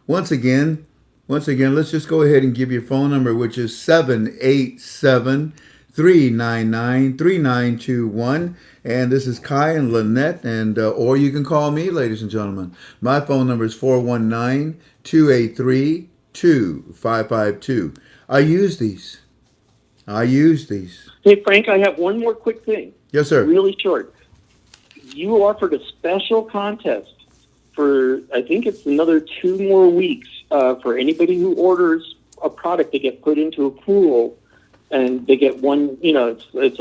once again, let's just go ahead and give your phone number, which is 787-399-3921. And this is Kai and Lynette, and or you can call me, ladies and gentlemen. My phone number is 419-283-2552. I use these. Hey, Frank, I have one more quick thing. Yes, sir. Really short. You offered a special contest for, I think it's another 2 more weeks, for anybody who orders a product to get put into a pool, and they get one, it's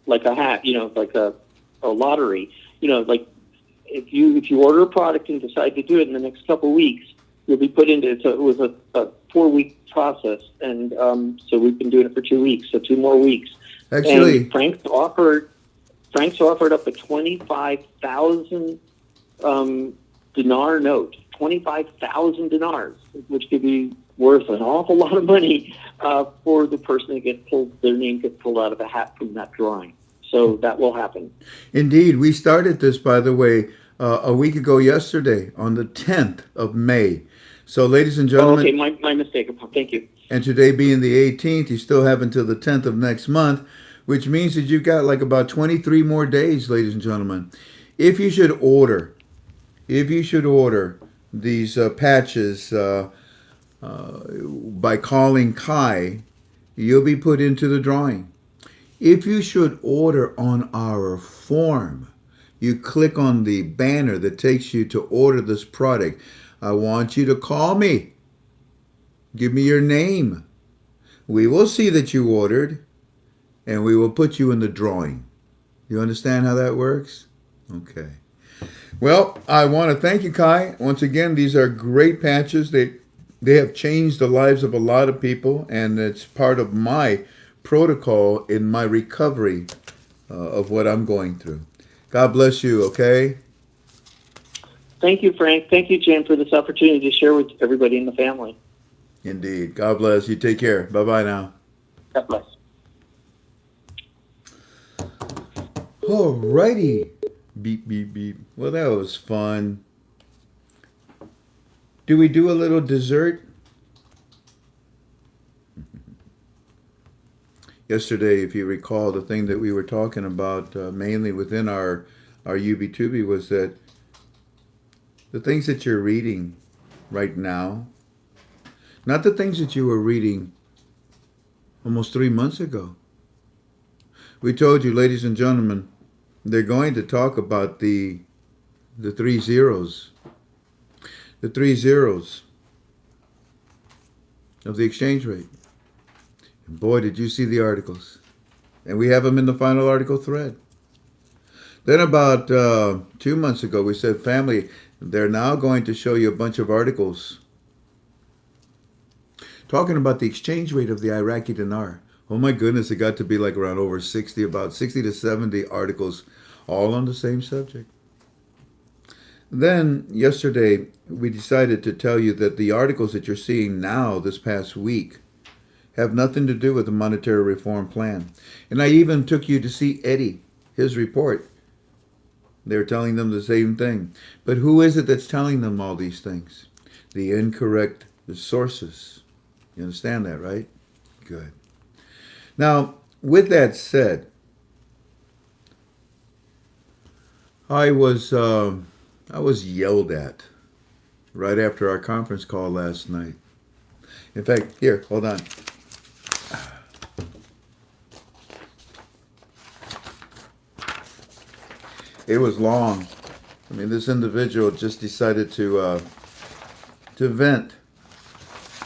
like a hat, like a lottery, like if you order a product and decide to do it in the next couple of weeks, you'll be put into it. So it was a 4-week process, and so we've been doing it for 2 weeks, so 2 more weeks. Actually, and Frank's offered up a 25,000 dinar note, 25,000 dinars, which could be worth an awful lot of money for the person that their name gets pulled out of a hat from that drawing. So that will happen. Indeed. We started this, by the way, a week ago yesterday on the 10th of May. So, ladies and gentlemen. Okay, my mistake. Thank you. And today being the 18th, you still have until the 10th of next month, which means that you've got like about 23 more days, ladies and gentlemen. If you should order these patches by calling Kai, you'll be put into the drawing. If you should order on our form, you click on the banner that takes you to order this product. I want you to call me. Give me your name. We will see that you ordered, and we will put you in the drawing. You understand how that works? Okay. Well, I want to thank you, Kai. Once again, these are great patches. They have changed the lives of a lot of people, and it's part of my protocol in my recovery of what I'm going through. God bless you, okay? Thank you, Frank. Thank you, Jan, for this opportunity to share with everybody in the family. Indeed. God bless you. Take care. Bye-bye now. God bless. All righty. Beep, beep, beep. Well, that was fun. Do we do a little dessert? Yesterday, if you recall, the thing that we were talking about mainly within our our UB2B was that the things that you're reading right now, not the things that you were reading almost 3 months ago. We told you, ladies and gentlemen, they're going to talk about the three zeros. The three zeros of the exchange rate. And boy, did you see the articles. And we have them in the final article thread. Then about 2 months ago, we said, family, they're now going to show you a bunch of articles talking about the exchange rate of the Iraqi dinar. Oh my goodness, it got to be like around over 60, about 60 to 70 articles, all on the same subject. Then, yesterday, we decided to tell you that the articles that you're seeing now, this past week, have nothing to do with the monetary reform plan. And I even took you to see Eddie, his report. They're telling them the same thing. But who is it that's telling them all these things? The incorrect sources. You understand that, right? Good. Now, with that said, I was yelled at right after our conference call last night. In fact, here, hold on. It was long. I mean, this individual just decided to vent.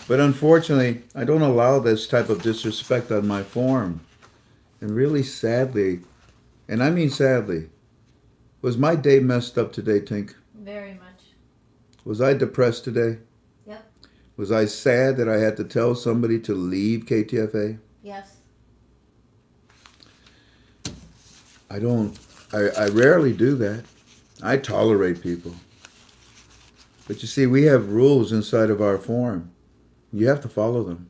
But unfortunately, I don't allow this type of disrespect on my forum. And really sadly, and I mean sadly, was my day messed up today, Tink? Very much. Was I depressed today? Yep. Was I sad that I had to tell somebody to leave KTFA? Yes. I rarely do that. I tolerate people. But you see, we have rules inside of our forum. You have to follow them.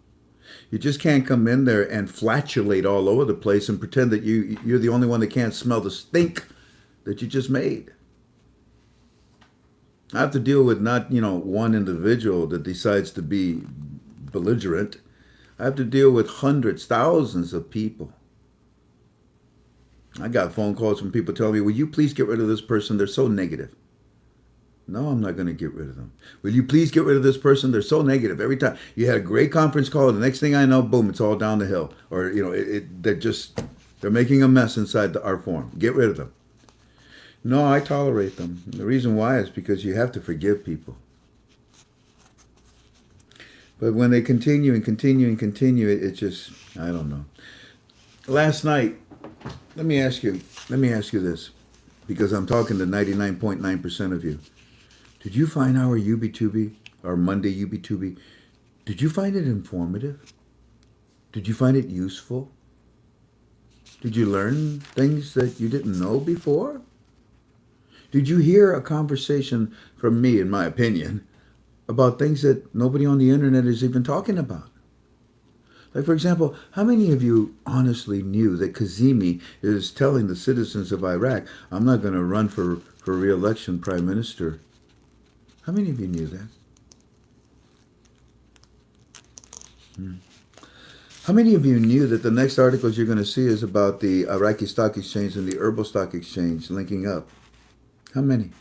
You just can't come in there and flatulate all over the place and pretend that you're the only one that can't smell the stink that you just made. I have to deal with not, one individual that decides to be belligerent. I have to deal with hundreds, thousands of people. I got phone calls from people telling me, will you please get rid of this person? They're so negative. No, I'm not going to get rid of them. Will you please get rid of this person? They're so negative. Every time you had a great conference call, the next thing I know, boom, it's all down the hill. Or, they're making a mess inside our forum. Get rid of them. No, I tolerate them. The reason why is because you have to forgive people. But when they continue and continue and continue, it's just, I don't know. Last night, let me ask you this, because I'm talking to 99.9% of you. Did you find our UB2B, our Monday UB2B, did you find it informative? Did you find it useful? Did you learn things that you didn't know before? Did you hear a conversation from me, in my opinion, about things that nobody on the internet is even talking about? Like, for example, how many of you honestly knew that Kazemi is telling the citizens of Iraq, I'm not going to run for re-election prime minister? How many of you knew that? How many of you knew that the next articles you're going to see is about the Iraqi Stock Exchange and the Herbal Stock Exchange linking up? How many?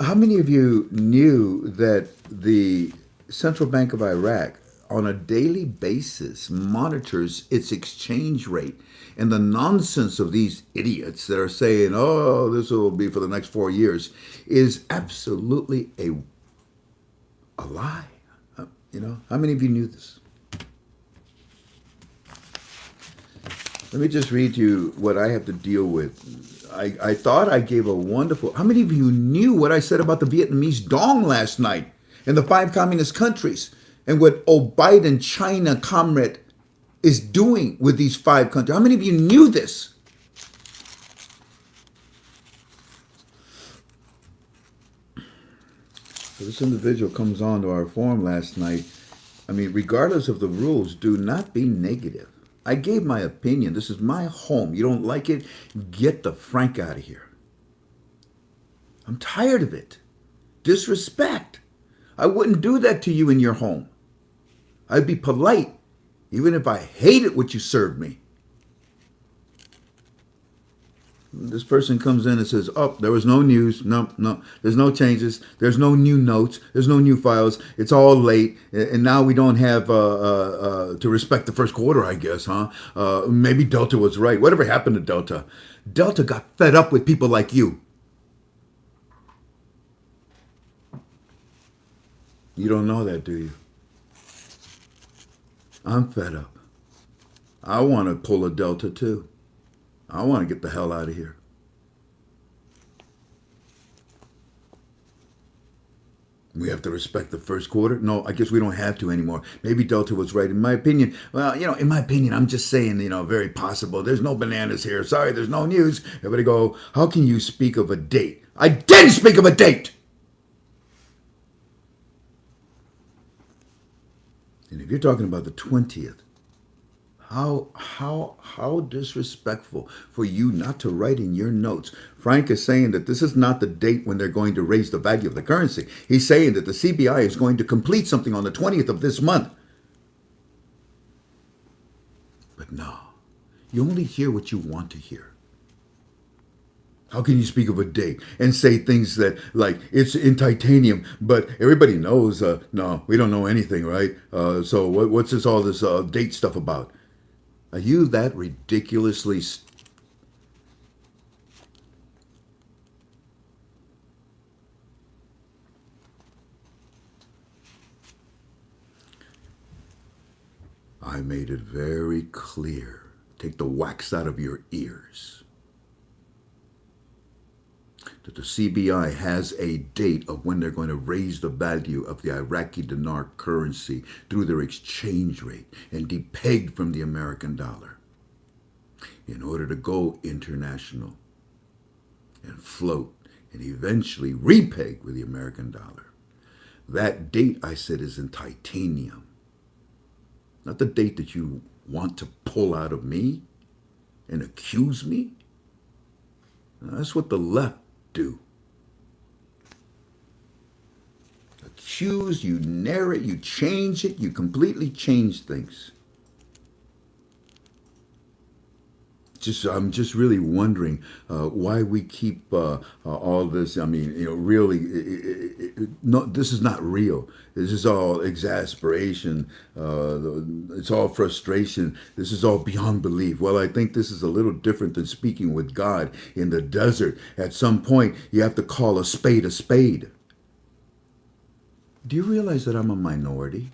How many of you knew that the Central Bank of Iraq on a daily basis monitors its exchange rate? And the nonsense of these idiots that are saying, oh, this will be for the next 4 years, is absolutely a lie. How many of you knew this? Let me just read you what I have to deal with. I thought I gave a wonderful... How many of you knew what I said about the Vietnamese dong last night and the 5 communist countries and what Biden China comrade is doing with these 5 countries? How many of you knew this? So this individual comes on to our forum last night. I mean, regardless of the rules, do not be negative. I gave my opinion. This is my home. You don't like it? Get the frank out of here. I'm tired of it. Disrespect. I wouldn't do that to you in your home. I'd be polite, even if I hated what you served me. This person comes in and says, "Oh, there was no news. No, no. There's no changes. There's no new notes. There's no new files. It's all late, and now we don't have to respect the first quarter, I guess, huh? Maybe Delta was right. Whatever happened to Delta? Delta got fed up with people like you. You don't know that, do you? I'm fed up. I want to pull a Delta too. I want to get the hell out of here." We have to respect the first quarter? No, I guess we don't have to anymore. Maybe Delta was right. In my opinion, well, in my opinion, I'm just saying, very possible. There's no bananas here. Sorry, there's no news. Everybody go, how can you speak of a date? I didn't speak of a date! And if you're talking about the 20th, how disrespectful for you not to write in your notes. Frank is saying that this is not the date when they're going to raise the value of the currency. He's saying that the CBI is going to complete something on the 20th of this month. But no, you only hear what you want to hear. How can you speak of a date and say things that, like, it's in titanium, but everybody knows, no, we don't know anything, right? So what's all this date stuff about? Are you that ridiculously... I made it very clear. Take the wax out of your ears. That the CBI has a date of when they're going to raise the value of the Iraqi dinar currency through their exchange rate and depeg from the American dollar in order to go international and float and eventually repeg with the American dollar. That date, I said, is in titanium. Not the date that you want to pull out of me and accuse me. Now, that's what the left do. Accuse, you narrate, you change it, you completely change things. I'm just really wondering why we keep all this. I mean, really, no, this is not real. This is all exasperation. It's all frustration. This is all beyond belief. Well, I think this is a little different than speaking with God in the desert. At some point, you have to call a spade a spade. Do you realize that I'm a minority?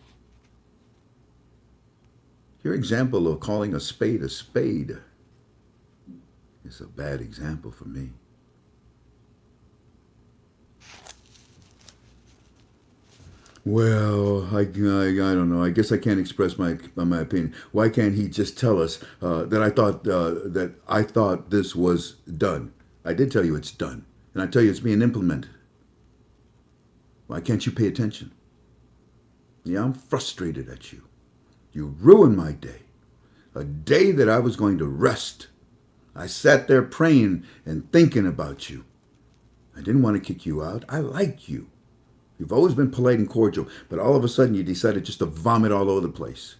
Your example of calling a spade is a bad example for me. Well, I don't know. I guess I can't express my opinion. Why can't he just tell us that I thought this was done? I did tell you it's done, and I tell you it's being implemented. Why can't you pay attention? Yeah, I'm frustrated at you. You ruined my day, a day that I was going to rest. I sat there praying and thinking about you. I didn't want to kick you out. I like you. You've always been polite and cordial, but all of a sudden you decided just to vomit all over the place.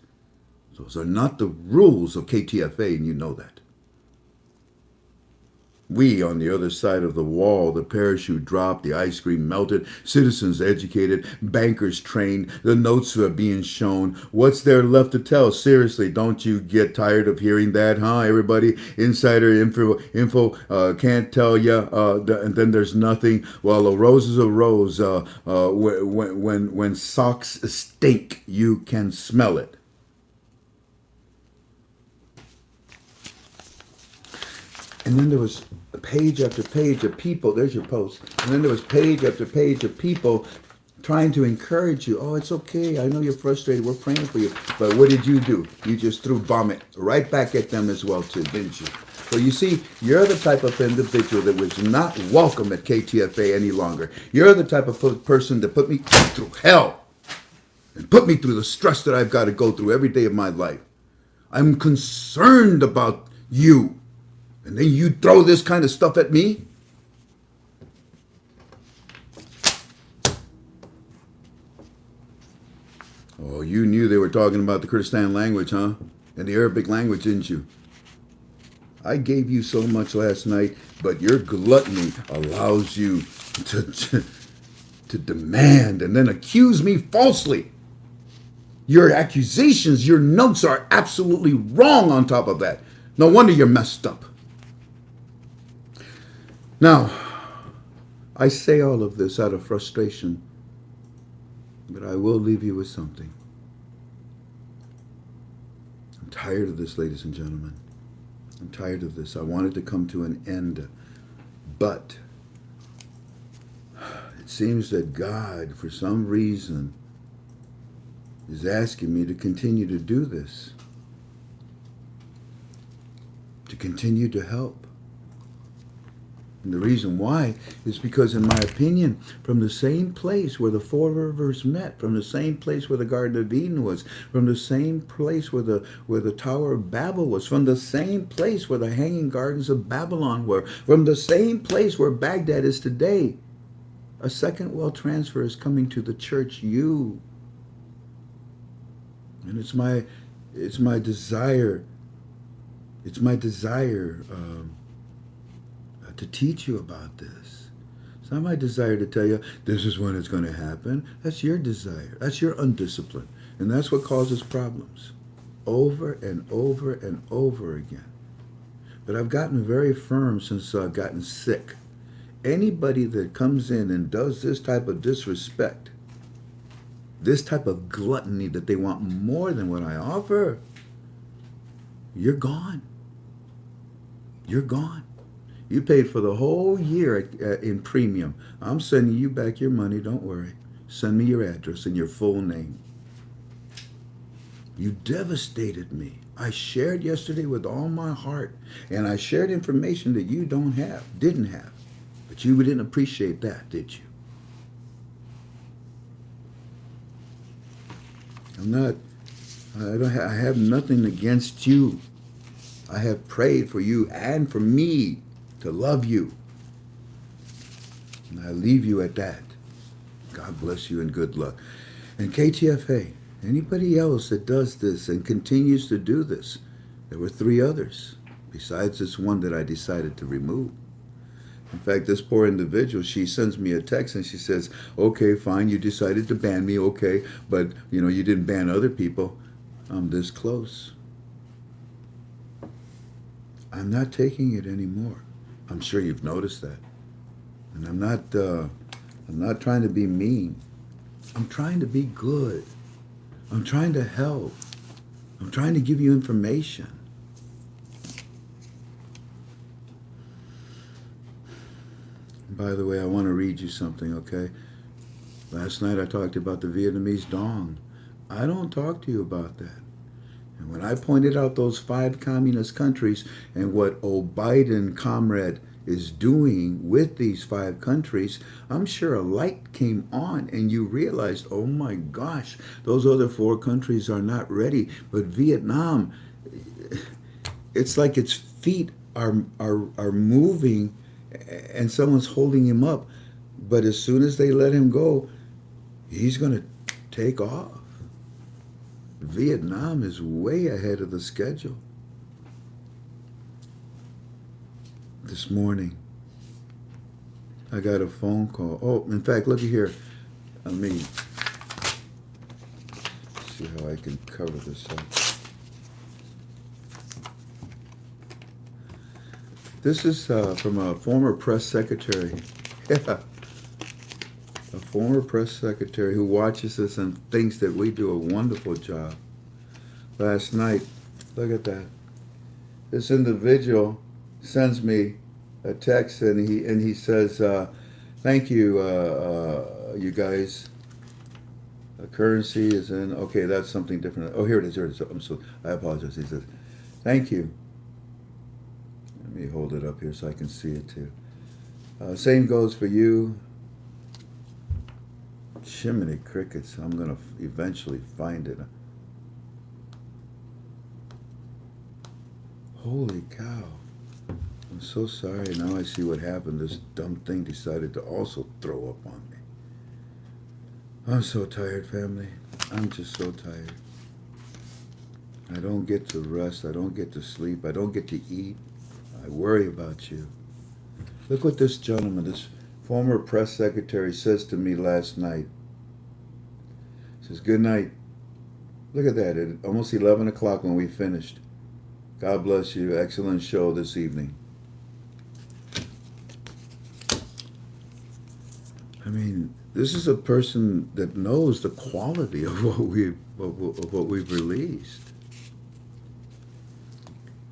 Those are not the rules of KTFA, and you know that. We, on the other side of the wall, the parachute dropped, the ice cream melted, citizens educated, bankers trained, the notes are being shown. What's there left to tell? Seriously, don't you get tired of hearing that, huh? Everybody, insider info can't tell you, and then there's nothing. Well, a rose is a rose. When socks stink, you can smell it. And then there was page after page of people. There's your post. And then there was page after page of people trying to encourage you. Oh, it's okay. I know you're frustrated. We're praying for you. But what did you do? You just threw vomit right back at them as well, too, didn't you? So you see, you're the type of individual that was not welcome at KTFA any longer. You're the type of person that put me through hell and put me through the stress that I've got to go through every day of my life. I'm concerned about you. And then you throw this kind of stuff at me? Oh, you knew they were talking about the Kurdistan language, huh? And the Arabic language, didn't you? I gave you so much last night, but your gluttony allows you to demand and then accuse me falsely. Your accusations, your notes are absolutely wrong on top of that. No wonder you're messed up. Now, I say all of this out of frustration, but I will leave you with something. I'm tired of this, ladies and gentlemen. I'm tired of this. I want it to come to an end, but it seems that God, for some reason, is asking me to continue to do this, to continue to help. And the reason why is because, in my opinion, from the same place where the four rivers met, from the same place where the Garden of Eden was, from the same place where the Tower of Babel was, from the same place where the Hanging Gardens of Babylon were, from the same place where Baghdad is today, a second wealth transfer is coming to the church, you. And it's my desire. It's my desire to teach you about this. It's not my desire to tell you this is when it's going to happen. That's your desire. That's your undiscipline. And that's what causes problems over and over and over again. But I've gotten very firm since I've gotten sick. Anybody that comes in and does this type of disrespect, this type of gluttony that they want more than what I offer, you're gone. You're gone. You paid for the whole year in premium. I'm sending you back your money, don't worry. Send me your address and your full name. You devastated me. I shared yesterday with all my heart, and I shared information that you didn't have. But you didn't appreciate that, did you? I have nothing against you. I have prayed for you and for me to love you. And I leave you at that. God bless you and good luck. And KTFA, anybody else that does this and continues to do this, there were 3 others besides this one that I decided to remove. In fact, this poor individual, she sends me a text and she says, okay, fine, you decided to ban me, okay, but you didn't ban other people. I'm this close. I'm not taking it anymore. I'm sure you've noticed that. And I'm not trying to be mean. I'm trying to be good. I'm trying to help. I'm trying to give you information. By the way, I want to read you something, okay? Last night I talked about the Vietnamese dong. I don't talk to you about that. And when I pointed out those 5 communist countries and what old Biden comrade is doing with these 5 countries, I'm sure a light came on and you realized, oh my gosh, those other 4 countries are not ready. But Vietnam, it's like its feet are moving and someone's holding him up. But as soon as they let him go, he's going to take off. Vietnam is way ahead of the schedule. This morning, I got a phone call. Oh, in fact, looky here. Let me see how I can cover this up. This is from a former press secretary. Yeah. A former press secretary who watches us and thinks that we do a wonderful job. Last night, look at that. This individual sends me a text and he says, "Thank you, you guys. The currency is in." Okay, that's something different. Oh, here it is. Here it is. I apologize. He says, "Thank you." Let me hold it up here so I can see it too. Same goes for you. Chimney crickets. I'm going to eventually find it. Holy cow. I'm so sorry. Now I see what happened. This dumb thing decided to also throw up on me. I'm so tired, family. I'm just so tired. I don't get to rest. I don't get to sleep. I don't get to eat. I worry about you. Look what this gentleman, this former press secretary, says to me last night. He says, good night. Look at that, at almost 11 o'clock when we finished. God bless you. Excellent show this evening. I mean, this is a person that knows the quality of what we've released.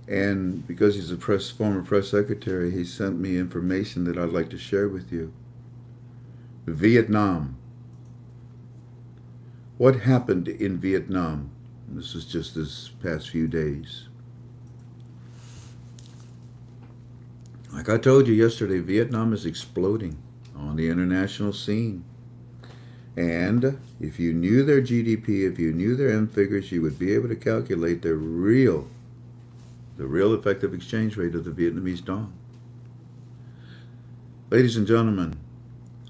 And because he's a former press secretary, he sent me information that I'd like to share with you. Vietnam. What happened in Vietnam? This is just this past few days. Like I told you yesterday, Vietnam is exploding on the international scene. And if you knew their GDP, if you knew their M figures, you would be able to calculate the real effective exchange rate of the Vietnamese dong. Ladies and gentlemen,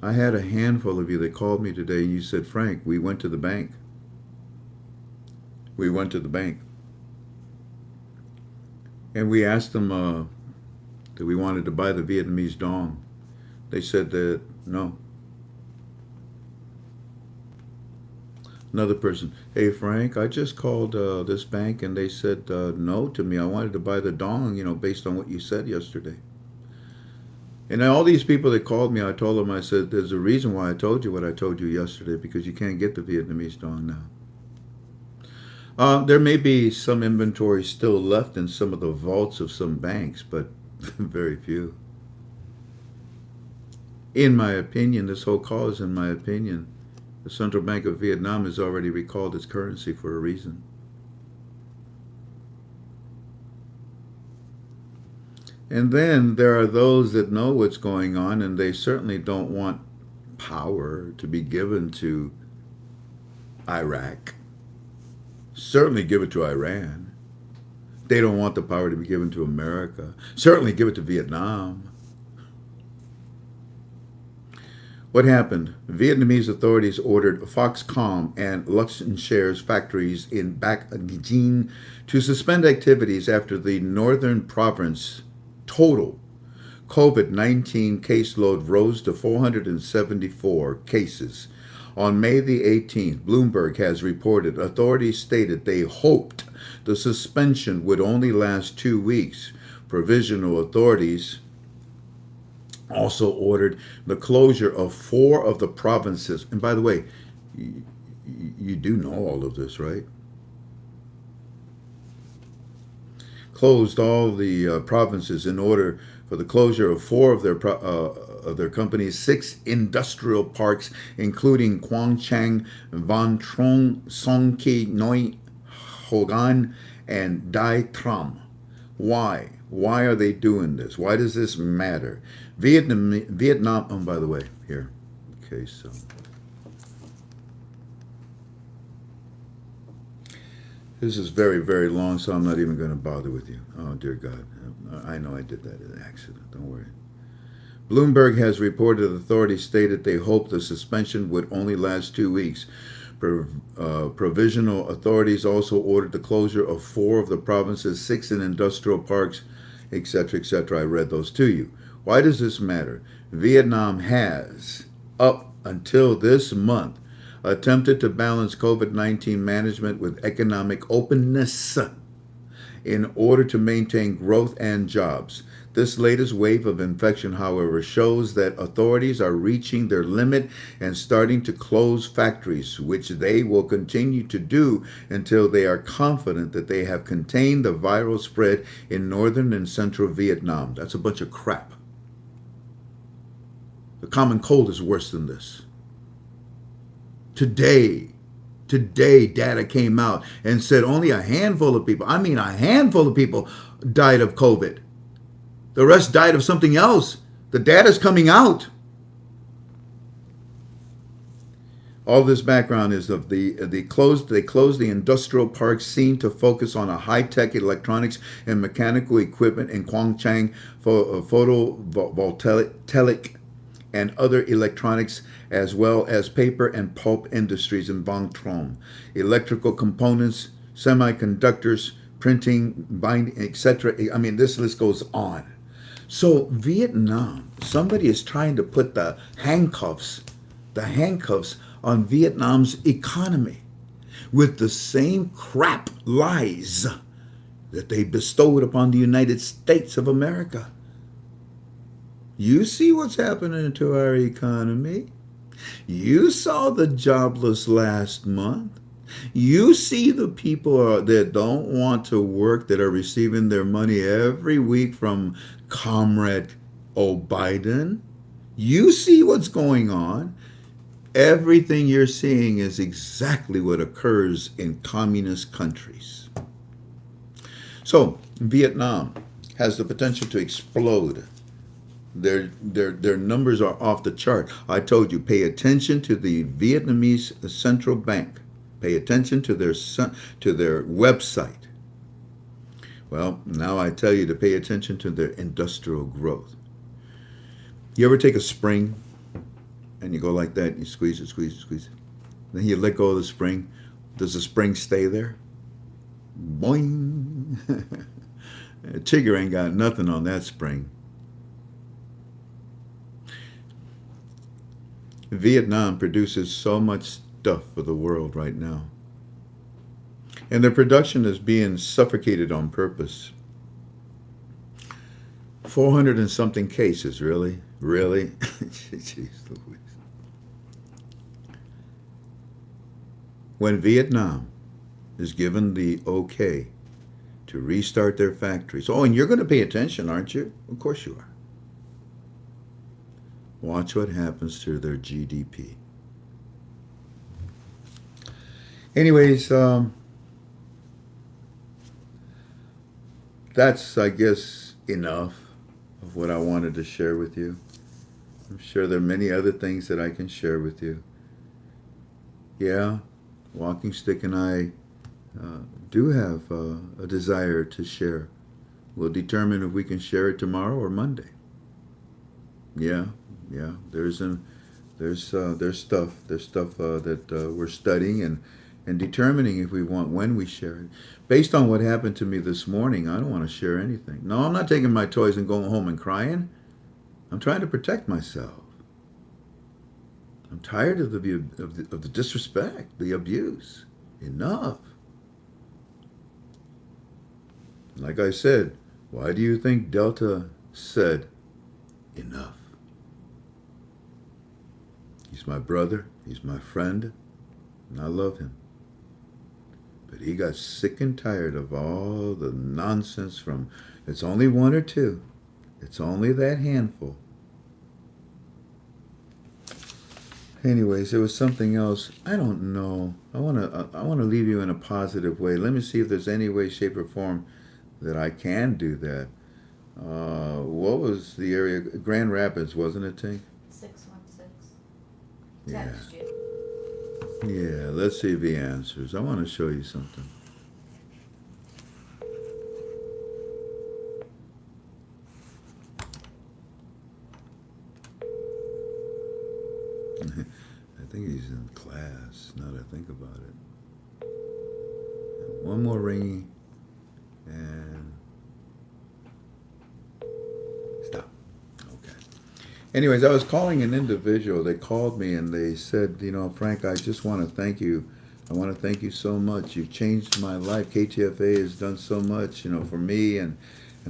I had a handful of you that called me today and you said, Frank, we went to the bank. We went to the bank. And we asked them that we wanted to buy the Vietnamese dong. They said that no. Another person, hey Frank, I just called this bank and they said no to me. I wanted to buy the dong, based on what you said yesterday. And all these people that called me, I told them, I said, there's a reason why I told you what I told you yesterday, because you can't get the Vietnamese dong now. There may be some inventory still left in some of the vaults of some banks, but very few. In my opinion, this whole call is in my opinion. The Central Bank of Vietnam has already recalled its currency for a reason. And then there are those that know what's going on, and they certainly don't want power to be given to Iraq. Certainly give it to Iran. They don't want the power to be given to America. Certainly give it to Vietnam. What happened? Vietnamese authorities ordered Foxconn and Luxshare's factories in Bac Ninh to suspend activities after the northern province total COVID-19 caseload rose to 474 cases. On May the 18th, Bloomberg has reported authorities stated they hoped the suspension would only last 2 weeks. Provisional authorities also ordered the closure of 4 of the provinces. And by the way, you do know all of this, right? Closed all the provinces in order for the closure of 4 of their companies, 6 industrial parks, including Quang Trang, Van Trong, Song Ki, Noi, Hogan, and Dai Tram. Why? Why are they doing this? Why does this matter? Vietnam, oh, by the way, here. Okay, so. This is very, very long, so I'm not even going to bother with you. Oh, dear God. I know I did that in an accident. Don't worry. Bloomberg has reported authorities stated they hoped the suspension would only last 2 weeks. Provisional authorities also ordered the closure of 4 of the province's 6 in industrial parks, etc., etc. I read those to you. Why does this matter? Vietnam has, up until this month, attempted to balance COVID-19 management with economic openness in order to maintain growth and jobs. This latest wave of infection, however, shows that authorities are reaching their limit and starting to close factories, which they will continue to do until they are confident that they have contained the viral spread in northern and central Vietnam. That's a bunch of crap. The common cold is worse than this. Today, data came out and said only a handful of people, died of COVID. The rest died of something else. The data's coming out. All this background is of they closed the industrial parks seen to focus on a high-tech electronics and mechanical equipment in Quang Trang, photovoltaic and other electronics, as well as paper and pulp industries in Bang Trom, electrical components, semiconductors, printing, binding, etc. I mean, this list goes on. So Vietnam, somebody is trying to put the handcuffs on Vietnam's economy with the same crap lies that they bestowed upon the United States of America. You see what's happening to our economy. You saw the jobless last month. You see the people that don't want to work that are receiving their money every week from Comrade Biden. You see what's going on. Everything you're seeing is exactly what occurs in communist countries. So, Vietnam has the potential to explode. Their numbers are off the chart. I told you, pay attention to the Vietnamese central bank. Pay attention to their website. Well, now I tell you to pay attention to their industrial growth. You ever take a spring and you go like that, and you squeeze it, squeeze it, squeeze it. Then you let go of the spring. Does the spring stay there? Boing! Tigger ain't got nothing on that spring. Vietnam produces so much stuff for the world right now. And their production is being suffocated on purpose. 400 and something cases, really? Really? Jeez Louise. When Vietnam is given the okay to restart their factories. Oh, and you're going to pay attention, aren't you? Of course you are. Watch what happens to their GDP. Anyways, that's, I guess, enough of what I wanted to share with you. I'm sure there are many other things that I can share with you. Yeah, Walking Stick and I do have a desire to share. We'll determine if we can share it tomorrow or Monday. Yeah. There's stuff that we're studying and determining if we want when we share it. Based on what happened to me this morning, I don't want to share anything. No, I'm not taking my toys and going home and crying. I'm trying to protect myself. I'm tired of the disrespect, the abuse. Enough. Like I said, why do you think Delta said enough? He's my brother, he's my friend, and I love him. But he got sick and tired of all the nonsense from, it's only one or two. It's only that handful. Anyways, there was something else. I don't know. I want to leave you in a positive way. Let me see if there's any way, shape, or form that I can do that. What was the area? Grand Rapids, wasn't it, Tink? 616. Yeah. Text you. Yeah, let's see if he answers. I want to show you something. I think he's in class, now that I think about it. One more ringy, and stop. Okay. Anyways, I was calling an individual. They called me and they said, Frank, I just want to thank you. I want to thank you so much. You've changed my life. KTFA has done so much, for me, and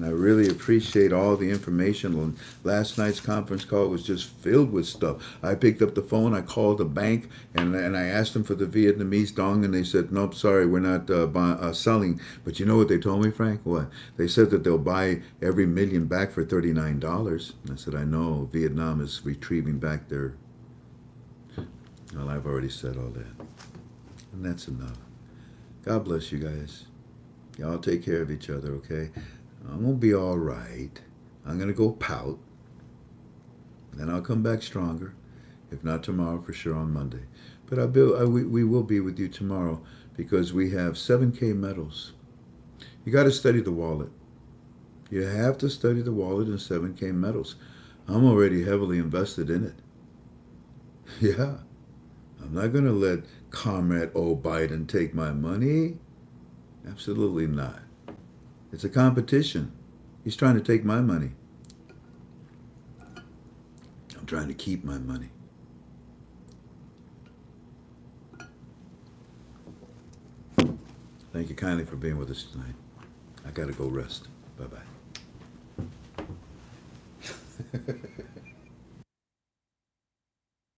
I really appreciate all the information. Last night's conference call was just filled with stuff. I picked up the phone, I called the bank, and I asked them for the Vietnamese dong, and they said, nope, sorry, we're not selling. But you know what they told me, Frank? What? They said that they'll buy every million back for $39. I said, I know, Vietnam is retrieving back their... Well, I've already said all that. And that's enough. God bless you guys. Y'all take care of each other, okay? I'm going to be all right. I'm going to go pout. Then I'll come back stronger. If not tomorrow, for sure on Monday. But we will be with you tomorrow because we have 7K medals. You got to study the wallet. You have to study the wallet and 7K medals. I'm already heavily invested in it. Yeah. I'm not going to let Comrade Biden take my money. Absolutely not. It's a competition. He's trying to take my money. I'm trying to keep my money. Thank you kindly for being with us tonight. I got to go rest. Bye-bye.